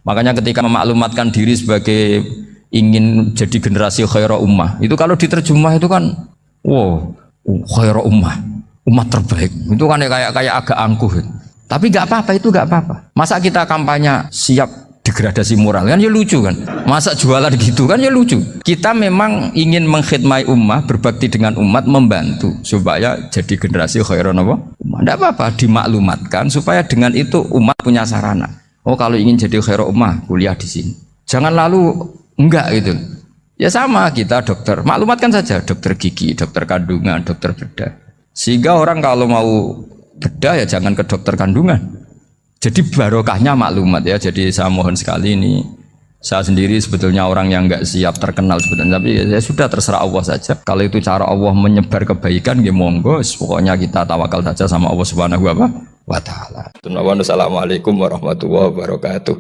Makanya ketika memaklumatkan diri sebagai ingin jadi generasi khairah ummah, itu kalau diterjemah itu kan wow, khairah ummah, umat terbaik. Itu kan kayak agak angkuh. Tapi nggak apa-apa, itu nggak apa-apa. Masa kita kampanye siap degradasi moral kan ya lucu kan, masa jualan gitu kan ya lucu. Kita memang ingin mengkhidmati ummah, berbakti dengan umat, membantu supaya jadi generasi khairun apa? Ummah. Tidak apa-apa dimaklumatkan supaya dengan itu umat punya sarana. Oh kalau ingin jadi khairun ummah kuliah di sini. Jangan lalu enggak gitu. Ya sama kita dokter, maklumatkan saja dokter gigi, dokter kandungan, dokter bedah. Sehingga orang kalau mau bedah ya jangan ke dokter kandungan. Jadi barokahnya maklumat ya. Jadi saya mohon sekali ini, saya sendiri sebetulnya orang yang nggak siap terkenal sebetulnya, tapi ya sudah terserah Allah saja. Kalau itu cara Allah menyebar kebaikan, ya monggo. Pokoknya kita tawakal saja sama Allah Subhanahu wa Ta'ala. Assalamualaikum warahmatullahi wabarakatuh.